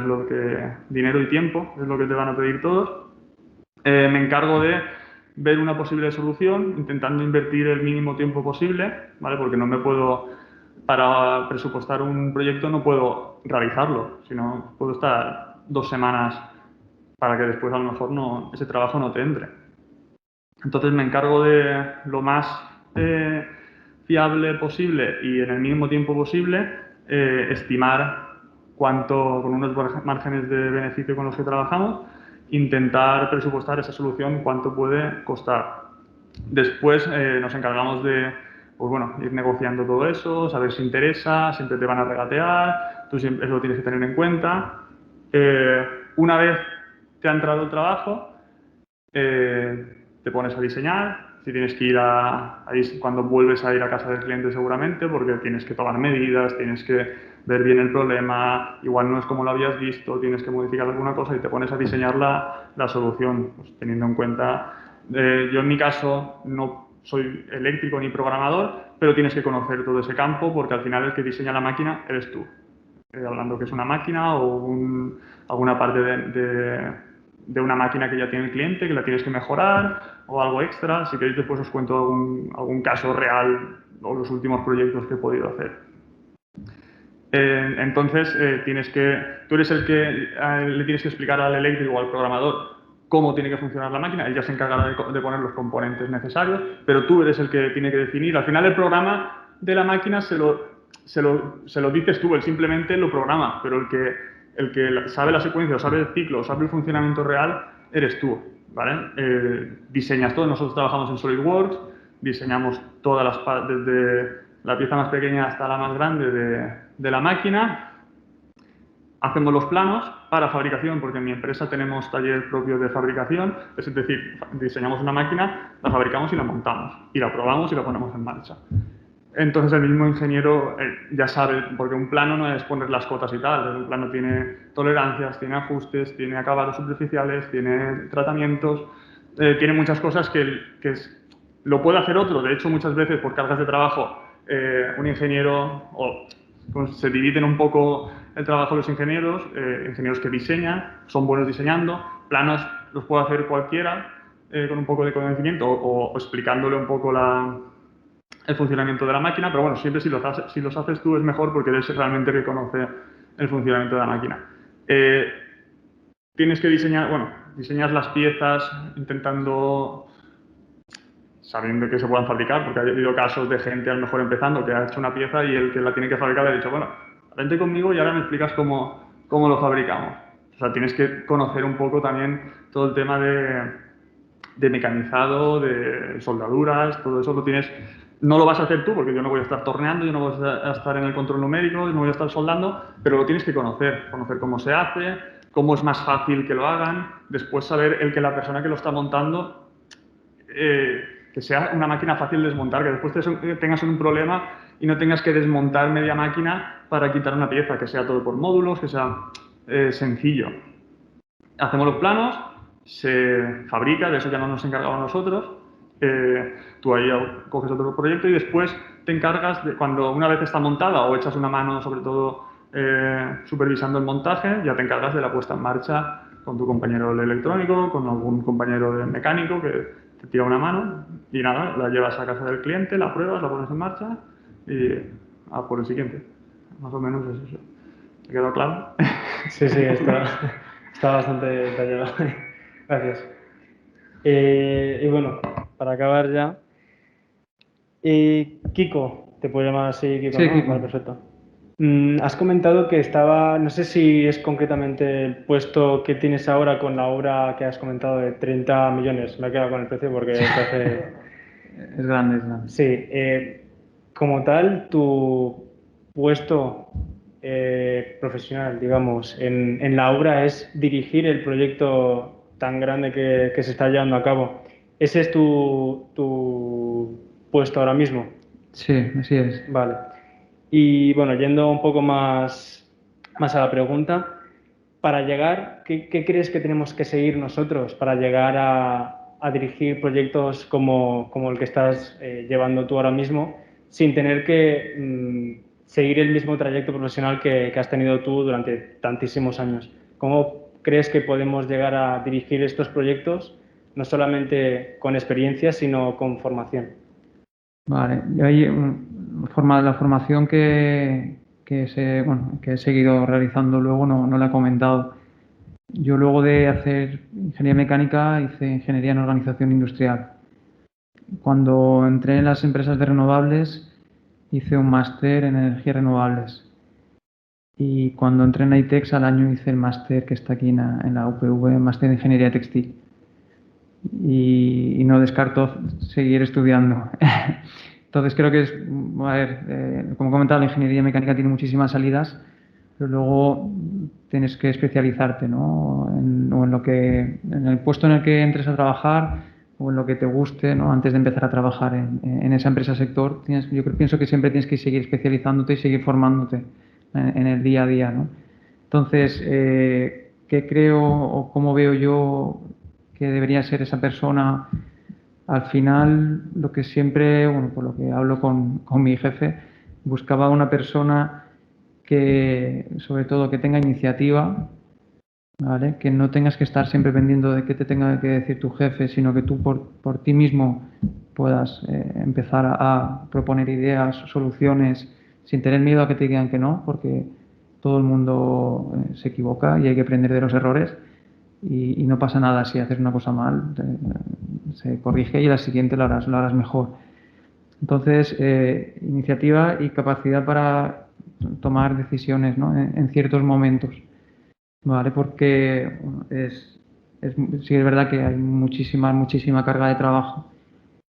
dinero y tiempo es lo que te van a pedir todos. Me encargo de ver una posible solución, intentando invertir el mínimo tiempo posible, ¿vale? Porque para presupuestar un proyecto no puedo realizarlo, sino puedo estar 2 semanas para que después a lo mejor ese trabajo no te entre. Entonces me encargo de lo más fiable posible y en el mínimo tiempo posible estimar cuánto, con unos márgenes de beneficio con los que trabajamos, intentar presupuestar esa solución, cuánto puede costar. Después nos encargamos de, pues bueno, ir negociando todo eso, saber si interesa, siempre te van a regatear, tú siempre, eso lo tienes que tener en cuenta. Una vez te ha entrado el trabajo, te pones a diseñar. Si tienes que ir cuando vuelves a ir a casa del cliente seguramente, porque tienes que tomar medidas, tienes que ver bien el problema, igual no es como lo habías visto, tienes que modificar alguna cosa y te pones a diseñar la solución, pues, teniendo en cuenta, yo en mi caso no soy eléctrico ni programador, pero tienes que conocer todo ese campo porque al final el que diseña la máquina eres tú. Hablando que es una máquina o alguna parte de una máquina que ya tiene el cliente, que la tienes que mejorar o algo extra. Si queréis después os cuento algún caso real o los últimos proyectos que he podido hacer. Entonces, tú eres el que le tienes que explicar al eléctrico o al programador cómo tiene que funcionar la máquina. Él ya se encargará de poner los componentes necesarios, pero tú eres el que tiene que definir. Al final el programa de la máquina se lo dices tú, él simplemente lo programa, pero el que sabe la secuencia, o sabe el ciclo, o sabe el funcionamiento real, eres tú, ¿vale? Diseñas todo. Nosotros trabajamos en SolidWorks, diseñamos todas las partes, desde la pieza más pequeña hasta la más grande de la máquina. Hacemos los planos para fabricación, porque en mi empresa tenemos taller propio de fabricación, es decir, diseñamos una máquina, la fabricamos y la montamos, y la probamos y la ponemos en marcha. Entonces el mismo ingeniero ya sabe, porque un plano no es poner las cotas y tal, un plano tiene tolerancias, tiene ajustes, tiene acabados superficiales, tiene tratamientos, tiene muchas cosas que lo puede hacer otro. De hecho, muchas veces por cargas de trabajo, un ingeniero, pues, se dividen un poco el trabajo de los ingenieros, ingenieros que diseñan, son buenos diseñando, planos los puede hacer cualquiera con un poco de conocimiento o explicándole un poco el funcionamiento de la máquina, pero bueno, siempre si los haces tú es mejor porque eres realmente el que conoce el funcionamiento de la máquina. Tienes que diseñas las piezas sabiendo que se puedan fabricar, porque ha habido casos de gente a lo mejor empezando que ha hecho una pieza y el que la tiene que fabricar le ha dicho, bueno, vente conmigo y ahora me explicas cómo lo fabricamos. O sea, tienes que conocer un poco también todo el tema de mecanizado, de soldaduras, todo eso no lo vas a hacer tú, porque yo no voy a estar torneando, yo no voy a estar en el control numérico, yo no voy a estar soldando, pero lo tienes que conocer cómo se hace, cómo es más fácil que lo hagan, después saber la persona que lo está montando, que sea una máquina fácil de desmontar, que después tengas un problema y no tengas que desmontar media máquina para quitar una pieza, que sea todo por módulos, que sea sencillo. Hacemos los planos, se fabrica, de eso ya no nos encargamos nosotros. Tú ahí coges otro proyecto y después te encargas de, cuando una vez está montada o echas una mano, sobre todo supervisando el montaje, ya te encargas de la puesta en marcha con tu compañero de electrónico, con algún compañero de mecánico que te tira una mano y nada, la llevas a casa del cliente, la pruebas, la pones en marcha y a por el siguiente. Más o menos es eso. ¿Te quedó claro? Sí, está bastante detallado. Gracias. Y bueno, para acabar ya, Kiko, te puedo llamar así, Kiko, Sí, ¿no? Kiko. Vale, perfecto. Has comentado que no sé si es concretamente el puesto que tienes ahora con la obra que has comentado de 30 millones. Me he quedado con el precio porque te hace... Es grande, es grande. Sí, como tal, tu puesto profesional, digamos, en la obra es dirigir el proyecto tan grande que se está llevando a cabo. ¿Ese es tu puesto ahora mismo? Sí, así es. Vale. Y bueno, yendo un poco más a la pregunta, para llegar, ¿qué crees que tenemos que seguir nosotros para llegar a dirigir proyectos como el que estás llevando tú ahora mismo, sin tener que seguir el mismo trayecto profesional que has tenido tú durante tantísimos años? ¿Cómo crees que podemos llegar a dirigir estos proyectos, no solamente con experiencia, sino con formación? Vale, yo ahí, la formación que he seguido realizando luego no la he comentado. Yo luego de hacer ingeniería mecánica hice ingeniería en organización industrial. Cuando entré en las empresas de renovables hice un máster en energías renovables. Y cuando entré en ITEX al año hice el máster que está aquí en la UPV, máster de Ingeniería Textil. Y no descarto seguir estudiando. Entonces creo que es, a ver, como comentaba, la ingeniería mecánica tiene muchísimas salidas, pero luego tienes que especializarte, ¿no? O en el puesto en el que entres a trabajar o en lo que te guste, ¿no? Antes de empezar a trabajar en esa empresa sector, pienso que siempre tienes que seguir especializándote y seguir formándote en el día a día, ¿no? Entonces, ¿qué creo o cómo veo yo que debería ser esa persona? Al final, lo que siempre, bueno, por lo que hablo con mi jefe, buscaba una persona que, sobre todo, que tenga iniciativa, ¿vale? Que no tengas que estar siempre pendiendo de qué te tenga que decir tu jefe, sino que tú por ti mismo puedas empezar a proponer ideas, soluciones, sin tener miedo a que te digan que no, porque todo el mundo se equivoca y hay que aprender de los errores. Y no pasa nada si haces una cosa mal, se corrige y la siguiente lo harás mejor. Entonces, iniciativa y capacidad para tomar decisiones, ¿no? en ciertos momentos, ¿vale? Porque bueno, sí es verdad que hay muchísima carga de trabajo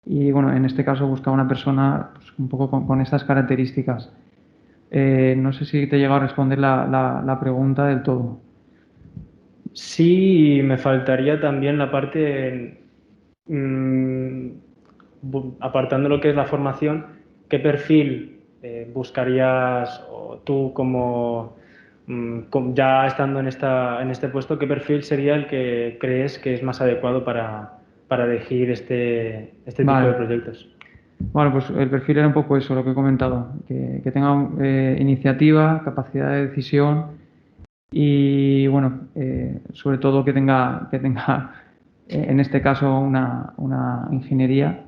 y bueno, en este caso buscaba una persona pues, un poco con estas características. No sé si te he llegado a responder la pregunta del todo. Sí, y me faltaría también la parte, apartando lo que es la formación, ¿qué perfil buscarías o tú ya estando en este puesto, qué perfil sería el que crees que es más adecuado para elegir este tipo de Vale. proyectos? Bueno, pues el perfil era un poco eso, lo que he comentado, que tenga iniciativa, capacidad de decisión y, bueno, sobre todo que tenga en este caso, una ingeniería,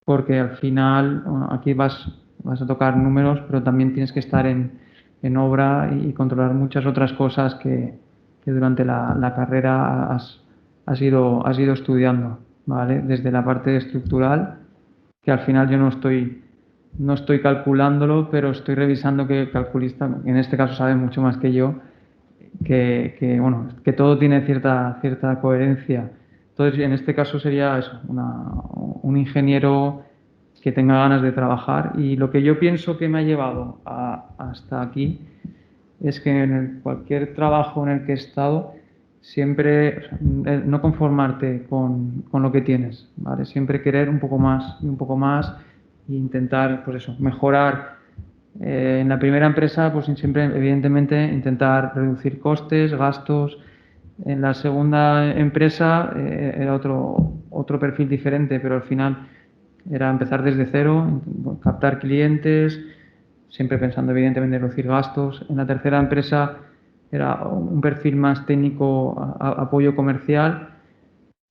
porque al final, bueno, aquí vas a tocar números, pero también tienes que estar en obra y controlar muchas otras cosas que durante la carrera has ido estudiando, ¿vale? Desde la parte estructural, que al final yo no estoy calculándolo, pero estoy revisando que el calculista, en este caso sabe mucho más que yo, bueno, que todo tiene cierta coherencia. Entonces, en este caso sería eso, un ingeniero que tenga ganas de trabajar. Y lo que yo pienso que me ha llevado hasta aquí es que en cualquier trabajo en el que he estado, siempre no conformarte con lo que tienes, ¿vale? Siempre querer un poco más y un poco más e intentar, pues eso, mejorar. En la primera empresa, pues siempre, evidentemente, intentar reducir costes, gastos. En la segunda empresa era otro perfil diferente, pero al final era empezar desde cero, captar clientes, siempre pensando evidentemente en reducir gastos. En la tercera empresa era un perfil más técnico, apoyo comercial.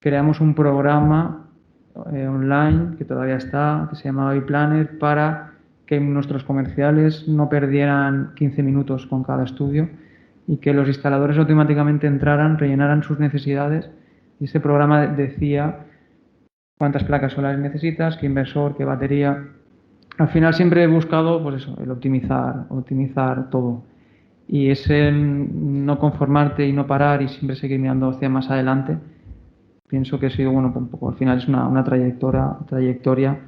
Creamos un programa online que todavía está, que se llamaba ePlanner, para que nuestros comerciales no perdieran 15 minutos con cada estudio y que los instaladores automáticamente entraran, rellenaran sus necesidades y ese programa decía cuántas placas solares necesitas, qué inversor, qué batería. Al final siempre he buscado, pues eso, el optimizar todo. Y ese no conformarte y no parar y siempre seguir mirando hacia más adelante, pienso que ha sido, bueno, un poco, al final es una trayectoria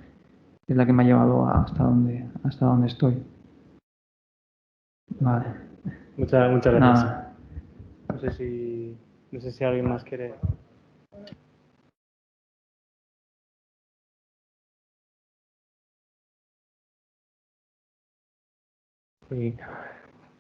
que es la que me ha llevado hasta donde estoy. Vale. Muchas gracias. Nada. No sé si alguien más quiere. Sí.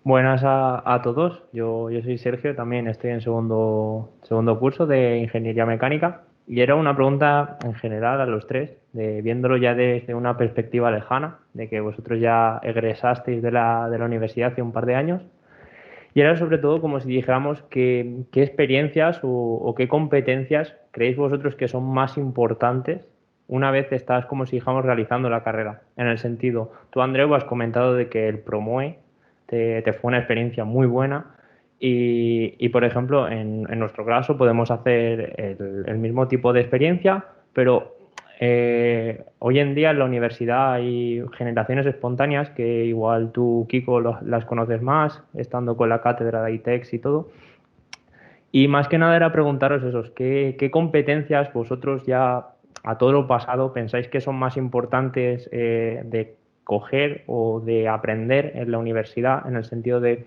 Buenas a todos. Yo soy Sergio, también estoy en segundo curso de Ingeniería Mecánica y era una pregunta en general a los tres, viéndolo ya desde una perspectiva lejana, de que vosotros ya egresasteis de la universidad hace un par de años. Y era sobre todo como si dijéramos qué experiencias o qué competencias creéis vosotros que son más importantes una vez estás, como si dijéramos, realizando la carrera. En el sentido, tú, Andreu, has comentado de que el Promoe te fue una experiencia muy buena y por ejemplo, en nuestro caso podemos hacer el mismo tipo de experiencia, pero hoy en día en la universidad hay generaciones espontáneas que igual tú, Kiko, las conoces más, estando con la cátedra de ITEX y todo. Y más que nada era preguntaros esos, ¿qué competencias vosotros ya a todo lo pasado pensáis que son más importantes de coger o de aprender en la universidad, en el sentido de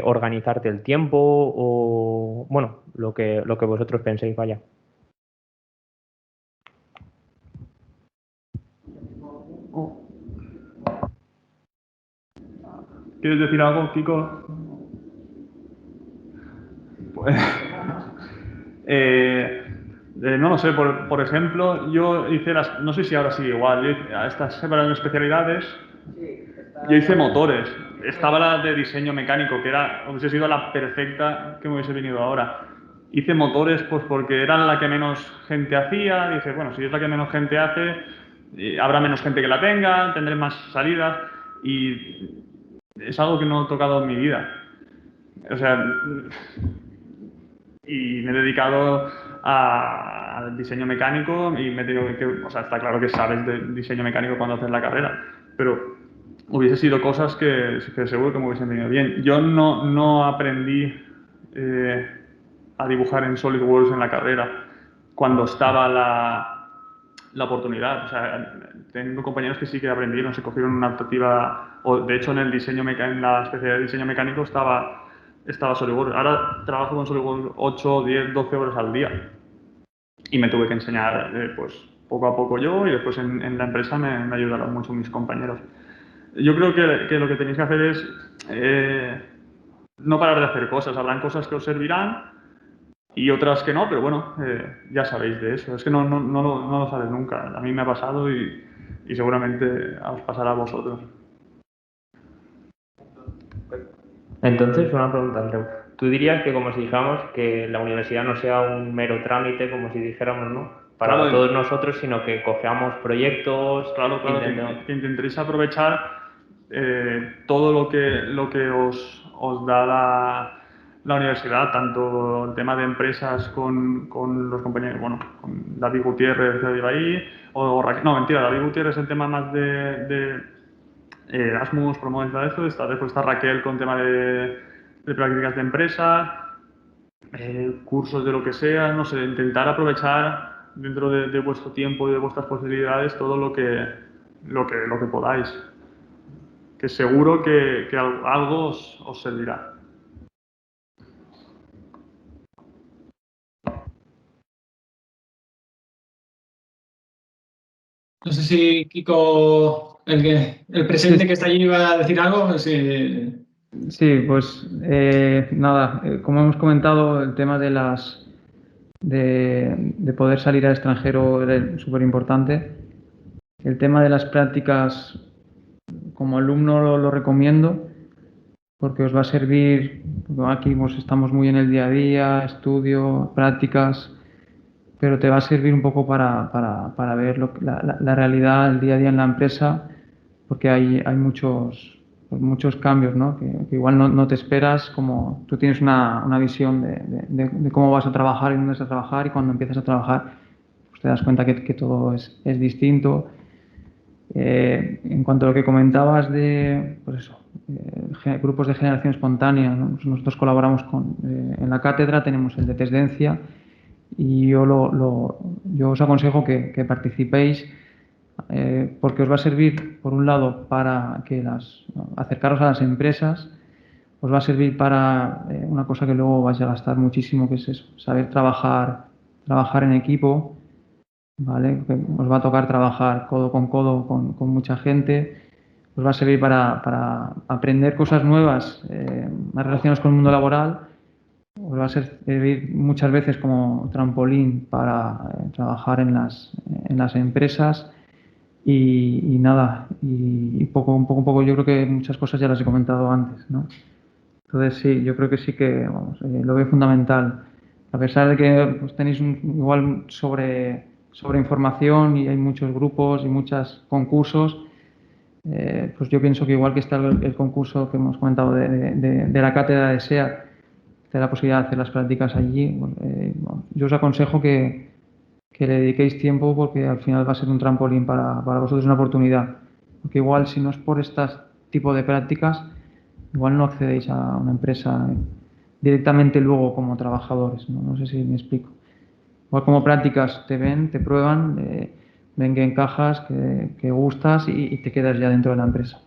organizarte el tiempo o, bueno, lo que vosotros penséis, vaya? ¿Quieres decir algo, Kiko? Pues, no lo sé, por ejemplo, yo hice no sé si ahora sigue igual, estas separadas especialidades, yo hice motores, estaba la de diseño mecánico, que hubiese sido la perfecta que me hubiese venido ahora. Hice motores pues porque era la que menos gente hacía, dije, bueno, si es la que menos gente hace, habrá menos gente que la tenga, tendré más salidas, y es algo que no he tocado en mi vida. O sea, y me he dedicado al diseño mecánico y me he tenido o sea, está claro que sabes de diseño mecánico cuando haces la carrera, pero hubiese sido cosas que seguro que me hubiesen venido bien. Yo no aprendí a dibujar en SolidWorks en la carrera cuando estaba la oportunidad. O sea, tengo compañeros que sí que aprendieron, se cogieron una optativa, o de hecho en el diseño en la especialidad de diseño mecánico estaba SolidWorks. Ahora trabajo con SolidWorks 8, 10, 12 horas al día y me tuve que enseñar pues poco a poco yo, y después en la empresa me ayudaron mucho mis compañeros. Yo creo que lo que tenéis que hacer es no parar de hacer cosas. Habrán cosas que os servirán y otras que no, pero bueno, ya sabéis de eso. Es que no lo sabes nunca. A mí me ha pasado y seguramente os pasará a vosotros. Entonces, una pregunta, Andreu. ¿Tú dirías que, como si dijéramos, que la universidad no sea un mero trámite, como si dijéramos, ¿no?, para Claro, todos nosotros, sino que cogemos proyectos? Claro, que intentéis aprovechar todo lo que os da la universidad, tanto el tema de empresas con los compañeros, bueno, con David Gutiérrez de ahí, o Raquel, no, mentira, David Gutiérrez es el tema más de Erasmus, promover todo eso, después está Raquel con tema de prácticas de empresa, cursos de lo que sea, no sé, intentar aprovechar dentro de vuestro tiempo y de vuestras posibilidades todo lo que podáis, que seguro que algo os servirá. No sé si Kiko, el presente que está allí, iba a decir algo. Sí, pues nada, como hemos comentado, el tema de de poder salir al extranjero es súper importante. El tema de las prácticas, como alumno lo recomiendo, porque os va a servir. Aquí estamos muy en el día a día, estudio, prácticas, pero te va a servir un poco para ver la realidad, el día a día en la empresa, porque hay muchos cambios, ¿no?, que igual no te esperas. Como tú tienes una visión de cómo vas a trabajar y dónde vas a trabajar, y cuando empiezas a trabajar pues te das cuenta que todo es distinto. En cuanto a lo que comentabas de, pues eso, grupos de generación espontánea, ¿no? Nosotros colaboramos en la cátedra, tenemos el de Tesdencia, y yo os aconsejo que participéis, porque os va a servir, por un lado, para acercaros a las empresas. Os va a servir para una cosa que luego vais a gastar muchísimo, que es eso, saber trabajar en equipo, ¿vale? Os va a tocar trabajar codo con codo con mucha gente. Os va a servir para aprender cosas nuevas más relacionadas con el mundo laboral. Os va a servir muchas veces como trampolín para trabajar en las empresas. Y nada, y poco yo creo que muchas cosas ya las he comentado antes, ¿no? Entonces sí, yo creo que sí que, vamos, lo veo fundamental. A pesar de que pues, tenéis igual sobre información, y hay muchos grupos y muchos concursos, pues yo pienso que igual que está el concurso que hemos comentado de la cátedra de SEAT, te da la posibilidad de hacer las prácticas allí. Yo os aconsejo que que le dediquéis tiempo porque al final va a ser un trampolín para vosotros, una oportunidad. Porque igual si no es por este tipo de prácticas, igual no accedéis a una empresa directamente luego como trabajadores, ¿no? No sé si me explico. Igual como prácticas te ven, te prueban, ven que encajas, que gustas y te quedas ya dentro de la empresa.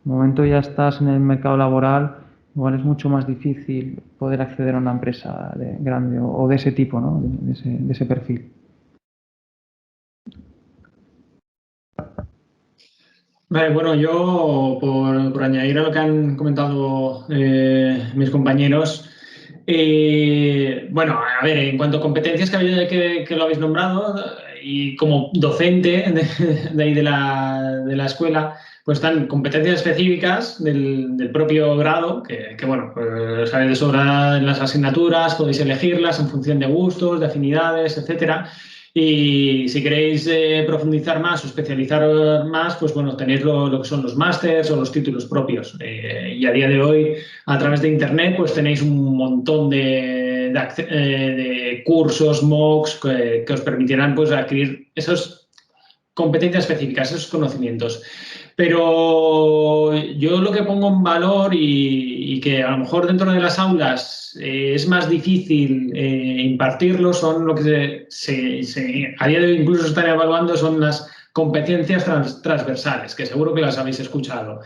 En el momento ya estás en el mercado laboral, igual es mucho más difícil poder acceder a una empresa grande o de ese tipo, ¿no? De ese perfil. Vale, bueno, yo por añadir a lo que han comentado mis compañeros, bueno, a ver, en cuanto a competencias que lo habéis nombrado, y como docente de ahí de la escuela, pues están competencias específicas del propio grado, que bueno, pues sabéis de sobra en las asignaturas, podéis elegirlas en función de gustos, de afinidades, etcétera. Y si queréis profundizar más o especializar más, pues bueno, tenéis lo que son los másters o los títulos propios. Y a día de hoy, a través de Internet, pues tenéis un montón de cursos, MOOCs, que os permitirán pues, adquirir esas competencias específicas, esos conocimientos. Pero yo lo que pongo en valor y que a lo mejor dentro de las aulas es más difícil impartirlo son lo que a día de hoy incluso se están evaluando son las competencias transversales, que seguro que las habéis escuchado.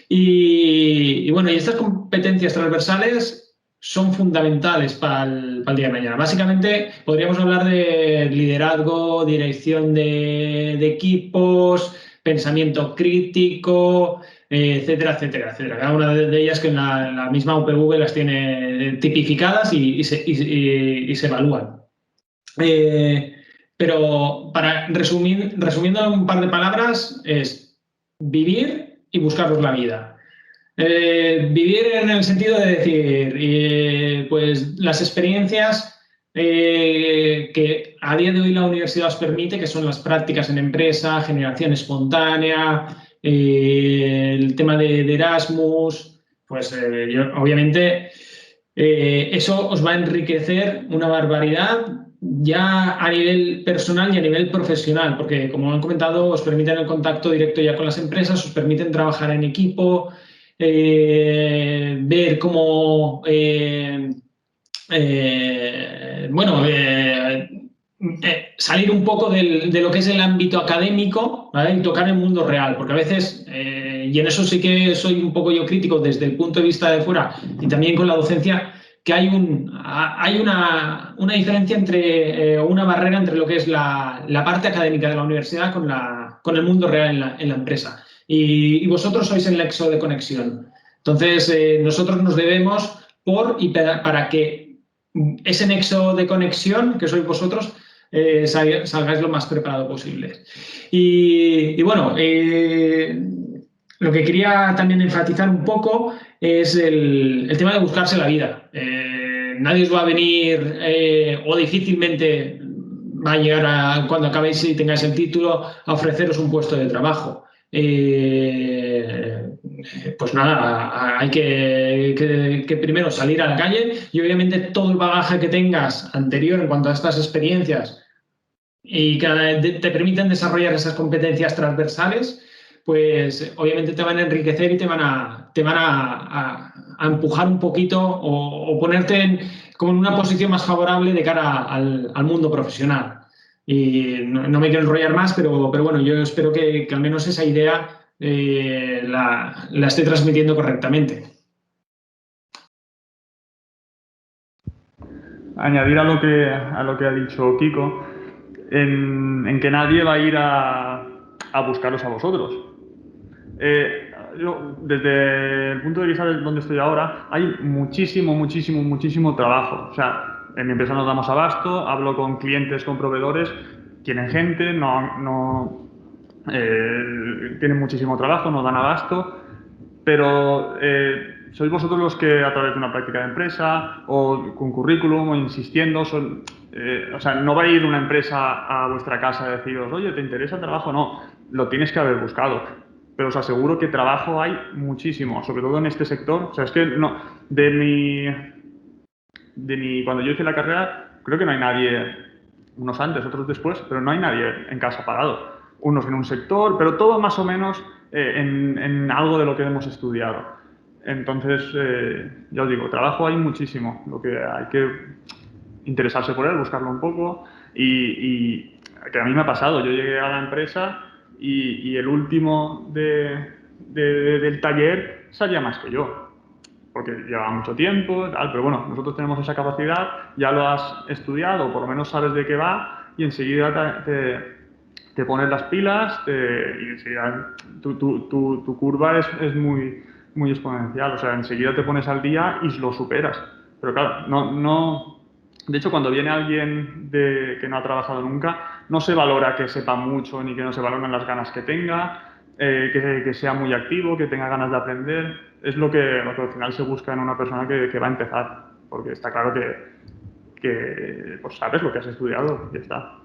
Y bueno, y estas competencias transversales son fundamentales para el día de mañana. Básicamente podríamos hablar de liderazgo, dirección de equipos, pensamiento crítico, etcétera, etcétera, etcétera. Cada una de ellas que en la misma UPV las tiene tipificadas y se evalúan. Pero para resumiendo en un par de palabras es vivir y buscaros la vida. Vivir en el sentido de decir, pues las experiencias que a día de hoy la universidad os permite, que son las prácticas en empresa, generación espontánea, el tema de Erasmus, pues obviamente eso os va a enriquecer una barbaridad ya a nivel personal y a nivel profesional, porque como han comentado, os permiten el contacto directo ya con las empresas, os permiten trabajar en equipo, ver cómo, bueno, salir un poco de lo que es el ámbito académico, ¿vale? Y tocar el mundo real, porque a veces, y en eso sí que soy un poco yo crítico desde el punto de vista de fuera y también con la docencia, que hay una diferencia una barrera entre lo que es la parte académica de la universidad con el mundo real en la empresa. Y vosotros sois el nexo de conexión. Entonces, nosotros nos debemos para que ese nexo de conexión que sois vosotros salgáis lo más preparado posible. Y bueno, lo que quería también enfatizar un poco es el tema de buscarse la vida. Nadie os va a venir o difícilmente va a llegar cuando acabéis y tengáis el título a ofreceros un puesto de trabajo. Pues nada, hay que primero salir a la calle y obviamente todo el bagaje que tengas anterior en cuanto a estas experiencias y que te permiten desarrollar esas competencias transversales, pues obviamente te van a enriquecer y te van a empujar un poquito o ponerte como en una posición más favorable de cara al mundo profesional. Y no me quiero enrollar más, pero bueno, yo espero que al menos esa idea la esté transmitiendo correctamente. Añadir a lo que ha dicho Kiko, en que nadie va a ir a buscaros a vosotros. Desde el punto de vista de donde estoy ahora, hay muchísimo trabajo. O sea, en mi empresa nos damos abasto, hablo con clientes, con proveedores, tienen gente, tienen muchísimo trabajo, nos dan abasto, pero sois vosotros los que a través de una práctica de empresa o con currículum o insistiendo, o sea, no va a ir una empresa a vuestra casa a deciros, oye, ¿te interesa el trabajo? No, lo tienes que haber buscado. Pero os aseguro que trabajo hay muchísimo, sobre todo en este sector. O sea, es que no, cuando yo hice la carrera, creo que no hay nadie unos antes, otros después, pero no hay nadie en casa parado. Unos en un sector, pero todo más o menos en algo de lo que hemos estudiado. Entonces, ya os digo, trabajo hay muchísimo. Lo que hay que interesarse por él, buscarlo un poco y que a mí me ha pasado. Yo llegué a la empresa y el último del taller sabía más que yo, porque llevaba mucho tiempo, tal, pero bueno, nosotros tenemos esa capacidad, ya lo has estudiado, por lo menos sabes de qué va y enseguida te pones las pilas y enseguida tu curva es muy exponencial, o sea, enseguida te pones al día y lo superas. Pero claro, de hecho, cuando viene alguien que no ha trabajado nunca, no se valora que sepa mucho ni que no se valoran las ganas que tenga, que sea muy activo, que tenga ganas de aprender. Es lo que al final se busca en una persona que va a empezar, porque está claro que pues sabes lo que has estudiado y ya está.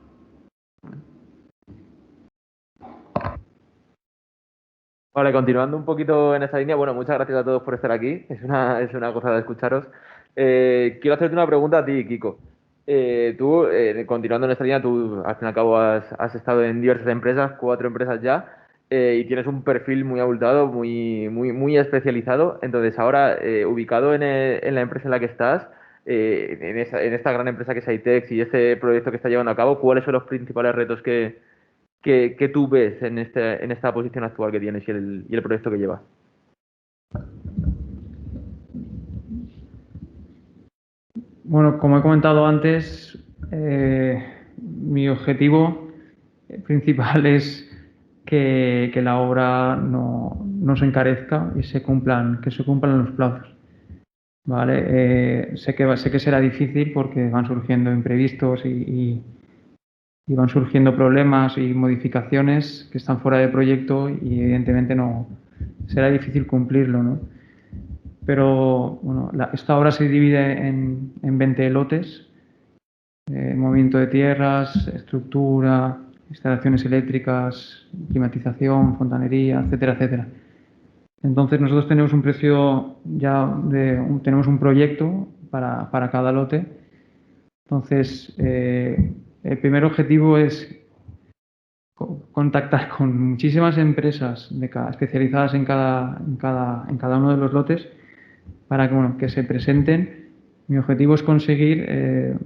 Vale, continuando un poquito en esta línea, bueno, muchas gracias a todos por estar aquí. Es una gozada escucharos. Quiero hacerte una pregunta a ti, Kiko. Tú, continuando en esta línea, tú al fin y al cabo has estado en diversas empresas, 4 empresas ya, y tienes un perfil muy abultado, muy especializado. Entonces, ahora, ubicado en la empresa en la que estás, en esta gran empresa que es Aitex y este proyecto que está llevando a cabo, ¿cuáles son los principales retos que tú ves en esta posición actual que tienes y el proyecto que llevas? Bueno, como he comentado antes, mi objetivo principal es que la obra no se encarezca y que se cumplan los plazos. ¿Vale? Sé que será difícil porque van surgiendo imprevistos y van surgiendo problemas y modificaciones que están fuera de proyecto y evidentemente no será difícil cumplirlo, ¿no? Pero bueno, esta obra se divide en 20 lotes, movimiento de tierras, estructura, instalaciones eléctricas, climatización, fontanería, etcétera, etcétera. Entonces nosotros tenemos un precio tenemos un proyecto para cada lote. Entonces, el primer objetivo es contactar con muchísimas empresas especializadas en cada uno de los lotes para que se presenten. Mi objetivo es conseguir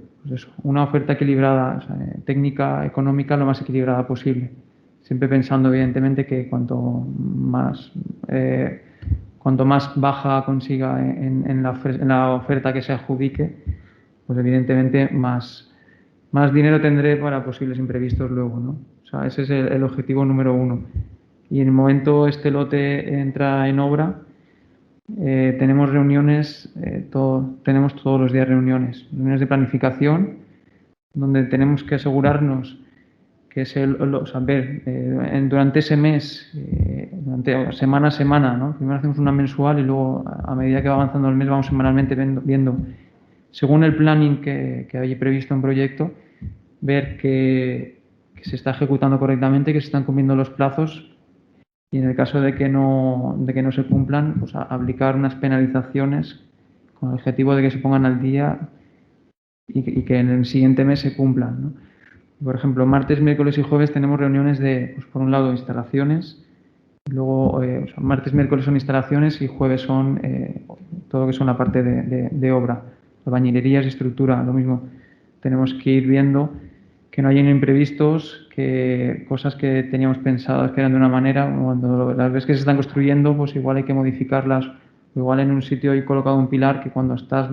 una oferta equilibrada, o sea, técnica, económica, lo más equilibrada posible. Siempre pensando, evidentemente, que cuanto más baja consiga en la oferta que se adjudique, pues evidentemente más dinero tendré para posibles imprevistos luego, ¿no? O sea, ese es el objetivo número 1. Y en el momento este lote entra en obra, tenemos reuniones, tenemos todos los días reuniones de planificación, donde tenemos que asegurarnos que durante ese mes, durante semana a semana, ¿no? Primero hacemos una mensual y luego a medida que va avanzando el mes vamos semanalmente viendo según el planning que hay previsto en proyecto, ver que se está ejecutando correctamente, que se están cumpliendo los plazos y en el caso de que no se cumplan, pues aplicar unas penalizaciones con el objetivo de que se pongan al día y que en el siguiente mes se cumplan, ¿no? Por ejemplo, martes, miércoles y jueves tenemos reuniones de, pues por un lado, instalaciones, luego martes, miércoles son instalaciones y jueves son todo lo que son la parte de obra, albañilerías y estructura, lo mismo. Tenemos que ir viendo que no hayan imprevistos, que cosas que teníamos pensadas que eran de una manera, cuando las veces que se están construyendo, pues igual hay que modificarlas, o igual en un sitio hay colocado un pilar que cuando estás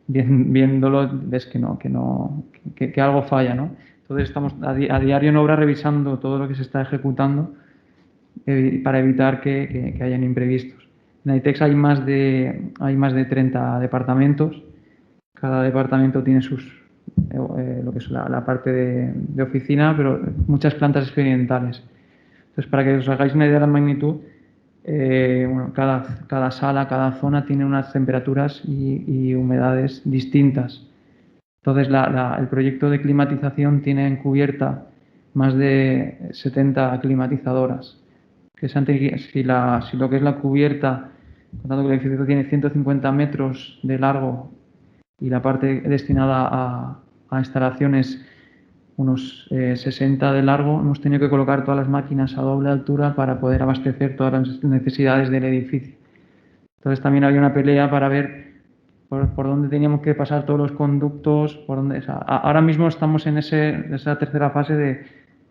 viéndolo ves que algo falla, ¿no? Entonces estamos a diario en obra revisando todo lo que se está ejecutando para evitar que hayan imprevistos. En Aitex hay más de 30 departamentos. Cada departamento tiene lo que es la parte de oficina, pero muchas plantas experimentales. Entonces, para que os hagáis una idea de la magnitud, cada sala, cada zona tiene unas temperaturas y humedades distintas. Entonces, el proyecto de climatización tiene en cubierta más de 70 climatizadoras. Si lo que es la cubierta, contando que el edificio tiene 150 metros de largo y la parte destinada a instalaciones unos 60 de largo, hemos tenido que colocar todas las máquinas a doble altura para poder abastecer todas las necesidades del edificio. Entonces también había una pelea para ver por dónde teníamos que pasar todos los conductos, por dónde, o sea, ahora mismo estamos en esa tercera fase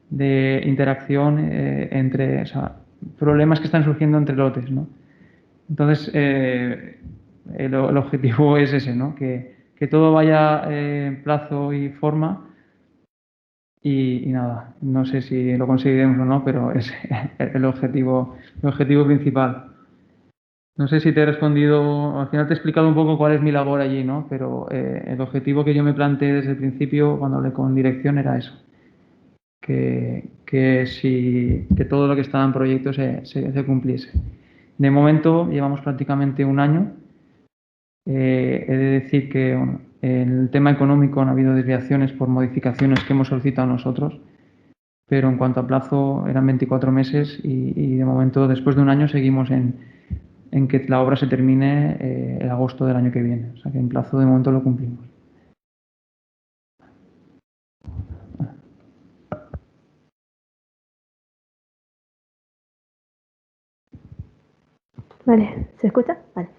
de interacción entre, o sea, problemas que están surgiendo entre lotes, ¿no? Entonces, el objetivo es ese, ¿no? Que todo vaya en plazo y forma y nada, no sé si lo conseguiremos o no, pero es el objetivo principal. No sé si te he respondido, al final te he explicado un poco cuál es mi labor allí, ¿no? Pero el objetivo que yo me planteé desde el principio cuando hablé con dirección era eso, que todo lo que estaba en proyecto se cumpliese. De momento llevamos prácticamente un año. He de decir que bueno, en el tema económico han habido desviaciones por modificaciones que hemos solicitado nosotros, pero en cuanto a plazo eran 24 meses y de momento, después de un año, seguimos en que la obra se termine en agosto del año que viene. O sea que en plazo de momento lo cumplimos. Vale, ¿se escucha? Vale.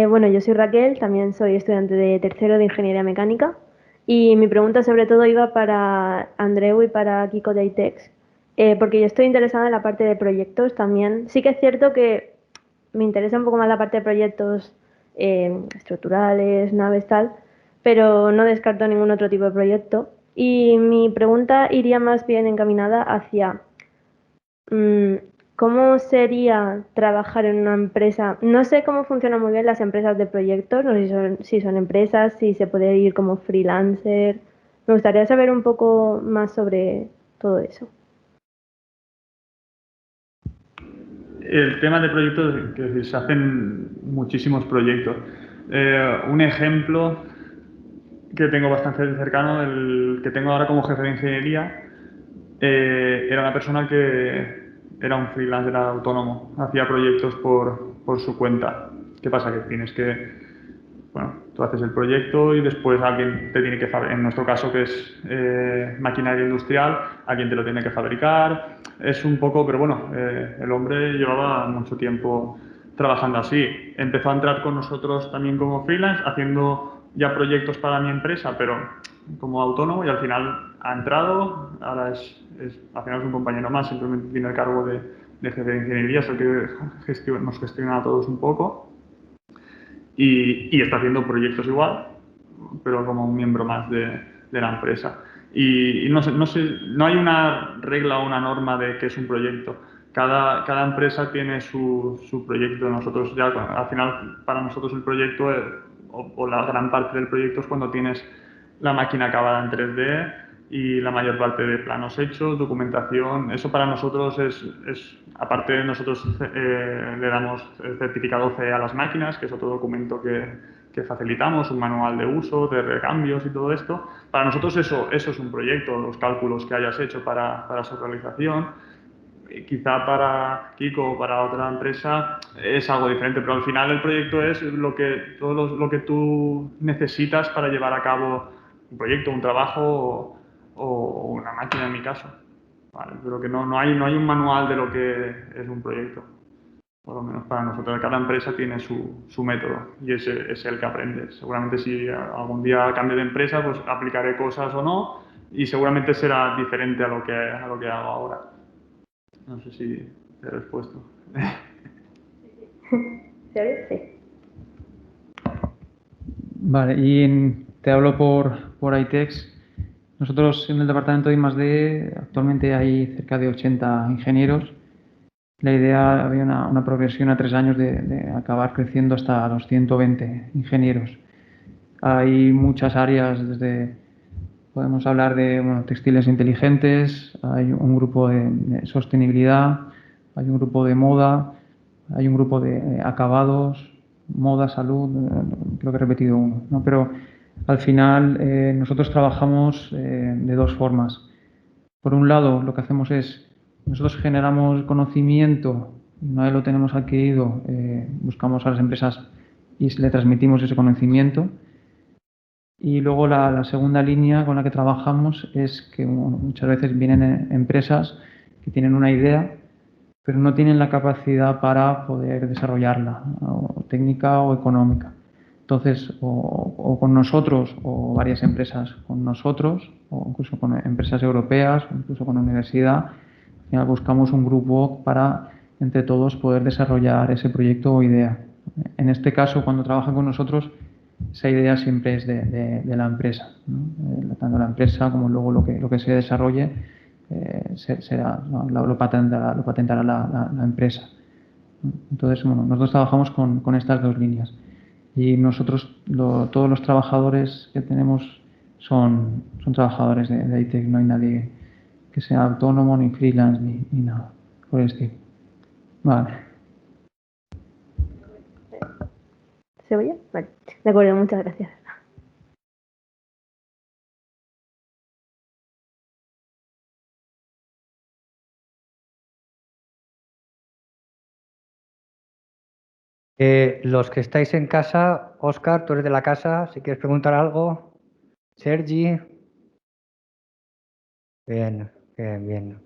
Bueno, yo soy Raquel, también soy estudiante de tercero de Ingeniería Mecánica y mi pregunta sobre todo iba para Andreu y para Kiko de ITEX, porque yo estoy interesada en la parte de proyectos también. Sí que es cierto que me interesa un poco más la parte de proyectos estructurales, naves, tal, pero no descarto ningún otro tipo de proyecto. Y mi pregunta iría más bien encaminada hacia ¿cómo sería trabajar en una empresa? No sé cómo funcionan muy bien las empresas de proyectos, no sé si son empresas, si se puede ir como freelancer. Me gustaría saber un poco más sobre todo eso. El tema de proyectos, que se hacen muchísimos proyectos. Un ejemplo que tengo bastante cercano, el que tengo ahora como jefe de ingeniería, era una persona que era un freelancer, era autónomo, hacía proyectos por su cuenta. ¿Qué pasa? Que tienes que, bueno, tú haces el proyecto y después alguien te tiene que fabricar, en nuestro caso que es maquinaria industrial, alguien te lo tiene que fabricar. Es un poco, pero bueno, el hombre llevaba mucho tiempo trabajando así. Empezó a entrar con nosotros también como freelance, haciendo ya proyectos para mi empresa, pero como autónomo, y al final ha entrado, ahora al final es un compañero más, simplemente tiene el cargo de jefe de ingeniería, es el que nos gestiona a todos un poco. Y está haciendo proyectos igual, pero como un miembro más de la empresa. Y no hay una regla o una norma de qué es un proyecto. Cada empresa tiene su proyecto. Nosotros ya, al final, para nosotros el proyecto, o la gran parte del proyecto es cuando tienes la máquina acabada en 3D y la mayor parte de planos hechos, documentación. Eso para nosotros aparte de nosotros le damos el certificado CE a las máquinas, que es otro documento que facilitamos, un manual de uso, de recambios y todo esto. Para nosotros eso es un proyecto, los cálculos que hayas hecho para su realización. Quizá para Kiko o para otra empresa es algo diferente, pero al final el proyecto es todo lo que tú necesitas para llevar a cabo un proyecto, un trabajo o una máquina en mi caso. Vale, pero que no hay un manual de lo que es un proyecto. Por lo menos para nosotros, cada empresa tiene su método y ese es el que aprendes. Seguramente si algún día cambio de empresa, pues aplicaré cosas o no y seguramente será diferente a lo que hago ahora. No sé si te he respuesto. ¿Se oye? Sí. Vale, y te hablo por ITEX. Nosotros en el departamento de I+D actualmente hay cerca de 80 ingenieros. La idea, había una progresión a 3 años de acabar creciendo hasta los 120 ingenieros. Hay muchas áreas, podemos hablar de textiles inteligentes, hay un grupo de sostenibilidad, hay un grupo de moda, hay un grupo de acabados, moda, salud, creo que he repetido uno, ¿no? Pero al final nosotros trabajamos de dos formas. Por un lado, lo que hacemos es, nosotros generamos conocimiento, una vez lo tenemos adquirido, buscamos a las empresas y le transmitimos ese conocimiento. Y luego la segunda línea con la que trabajamos es que muchas veces vienen empresas que tienen una idea, pero no tienen la capacidad para poder desarrollarla, o técnica o económica. Entonces, o con nosotros, o varias empresas con nosotros, o incluso con empresas europeas, o incluso con la universidad, al final buscamos un grupo para, entre todos, poder desarrollar ese proyecto o idea. En este caso, cuando trabajan con nosotros, esa idea siempre es de la empresa, ¿no? Tanto la empresa como luego lo que se desarrolle lo patentará la empresa. Entonces, bueno, nosotros trabajamos con estas dos líneas. Y nosotros, todos los trabajadores que tenemos son trabajadores de ITEC, no hay nadie que sea autónomo, ni freelance, ni nada por el estilo. Vale. ¿Cebolla? Vale. De acuerdo, muchas gracias. Los que estáis en casa, Óscar, tú eres de la casa, si quieres preguntar algo. Sergi. Bien, bien, bien.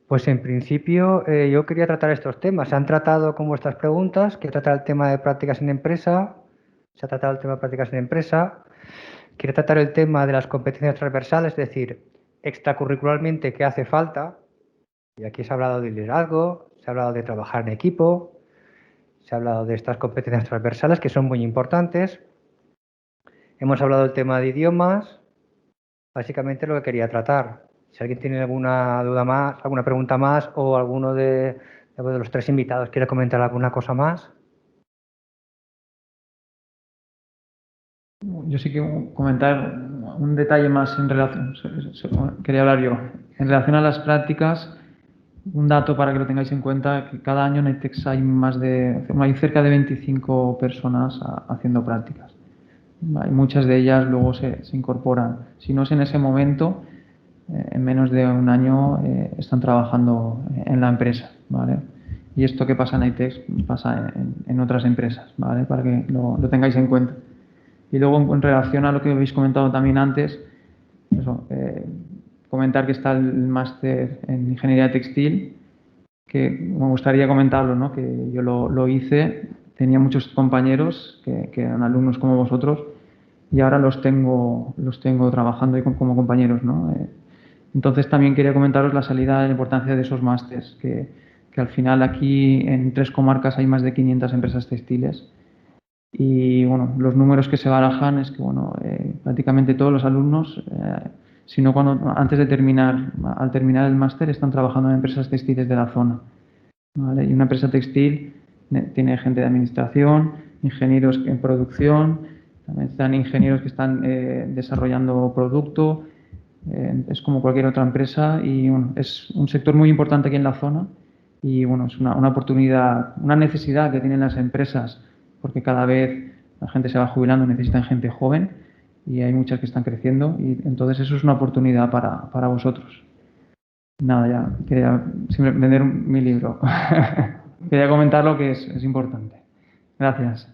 Pues en principio yo quería tratar estos temas. Se han tratado con vuestras preguntas, quiero tratar el tema de prácticas en empresa, se ha tratado el tema de prácticas en empresa, quiero tratar el tema de las competencias transversales, es decir, extracurricularmente qué hace falta. Y aquí se ha hablado de liderazgo, se ha hablado de trabajar en equipo, se ha hablado de estas competencias transversales que son muy importantes. Hemos hablado del tema de idiomas, básicamente lo que quería tratar. Si alguien tiene alguna duda más, alguna pregunta más o alguno de los tres invitados quiere comentar alguna cosa más. Yo sí que comentar un detalle más en relación, quería hablar yo, en relación a las prácticas, un dato para que lo tengáis en cuenta, que cada año en ITEX hay cerca de 25 personas haciendo prácticas. Hay muchas de ellas luego se incorporan. Si no es en ese momento, en menos de un año están trabajando en la empresa, ¿vale? Y esto que pasa en ITEX pasa en otras empresas, ¿vale? Para que lo tengáis en cuenta. Y luego, en relación a lo que habéis comentado también antes, comentar que está el máster en Ingeniería Textil, que me gustaría comentarlo, ¿no? Que yo lo hice, tenía muchos compañeros que eran alumnos como vosotros y ahora los tengo trabajando como compañeros, ¿no? Entonces también quería comentaros la salida de la importancia de esos másters, que al final aquí en 3 comarcas hay más de 500 empresas textiles. Y bueno, los números que se barajan es que prácticamente todos los alumnos, si no antes de al terminar el máster, están trabajando en empresas textiles de la zona, ¿vale? Y una empresa textil tiene gente de administración, ingenieros en producción, también están ingenieros que están desarrollando producto, es como cualquier otra empresa y es un sector muy importante aquí en la zona y es una oportunidad, una necesidad que tienen las empresas porque cada vez la gente se va jubilando, necesitan gente joven y hay muchas que están creciendo y entonces eso es una oportunidad para vosotros. Nada, ya quería vender mi libro. Quería comentar lo que es importante. Gracias.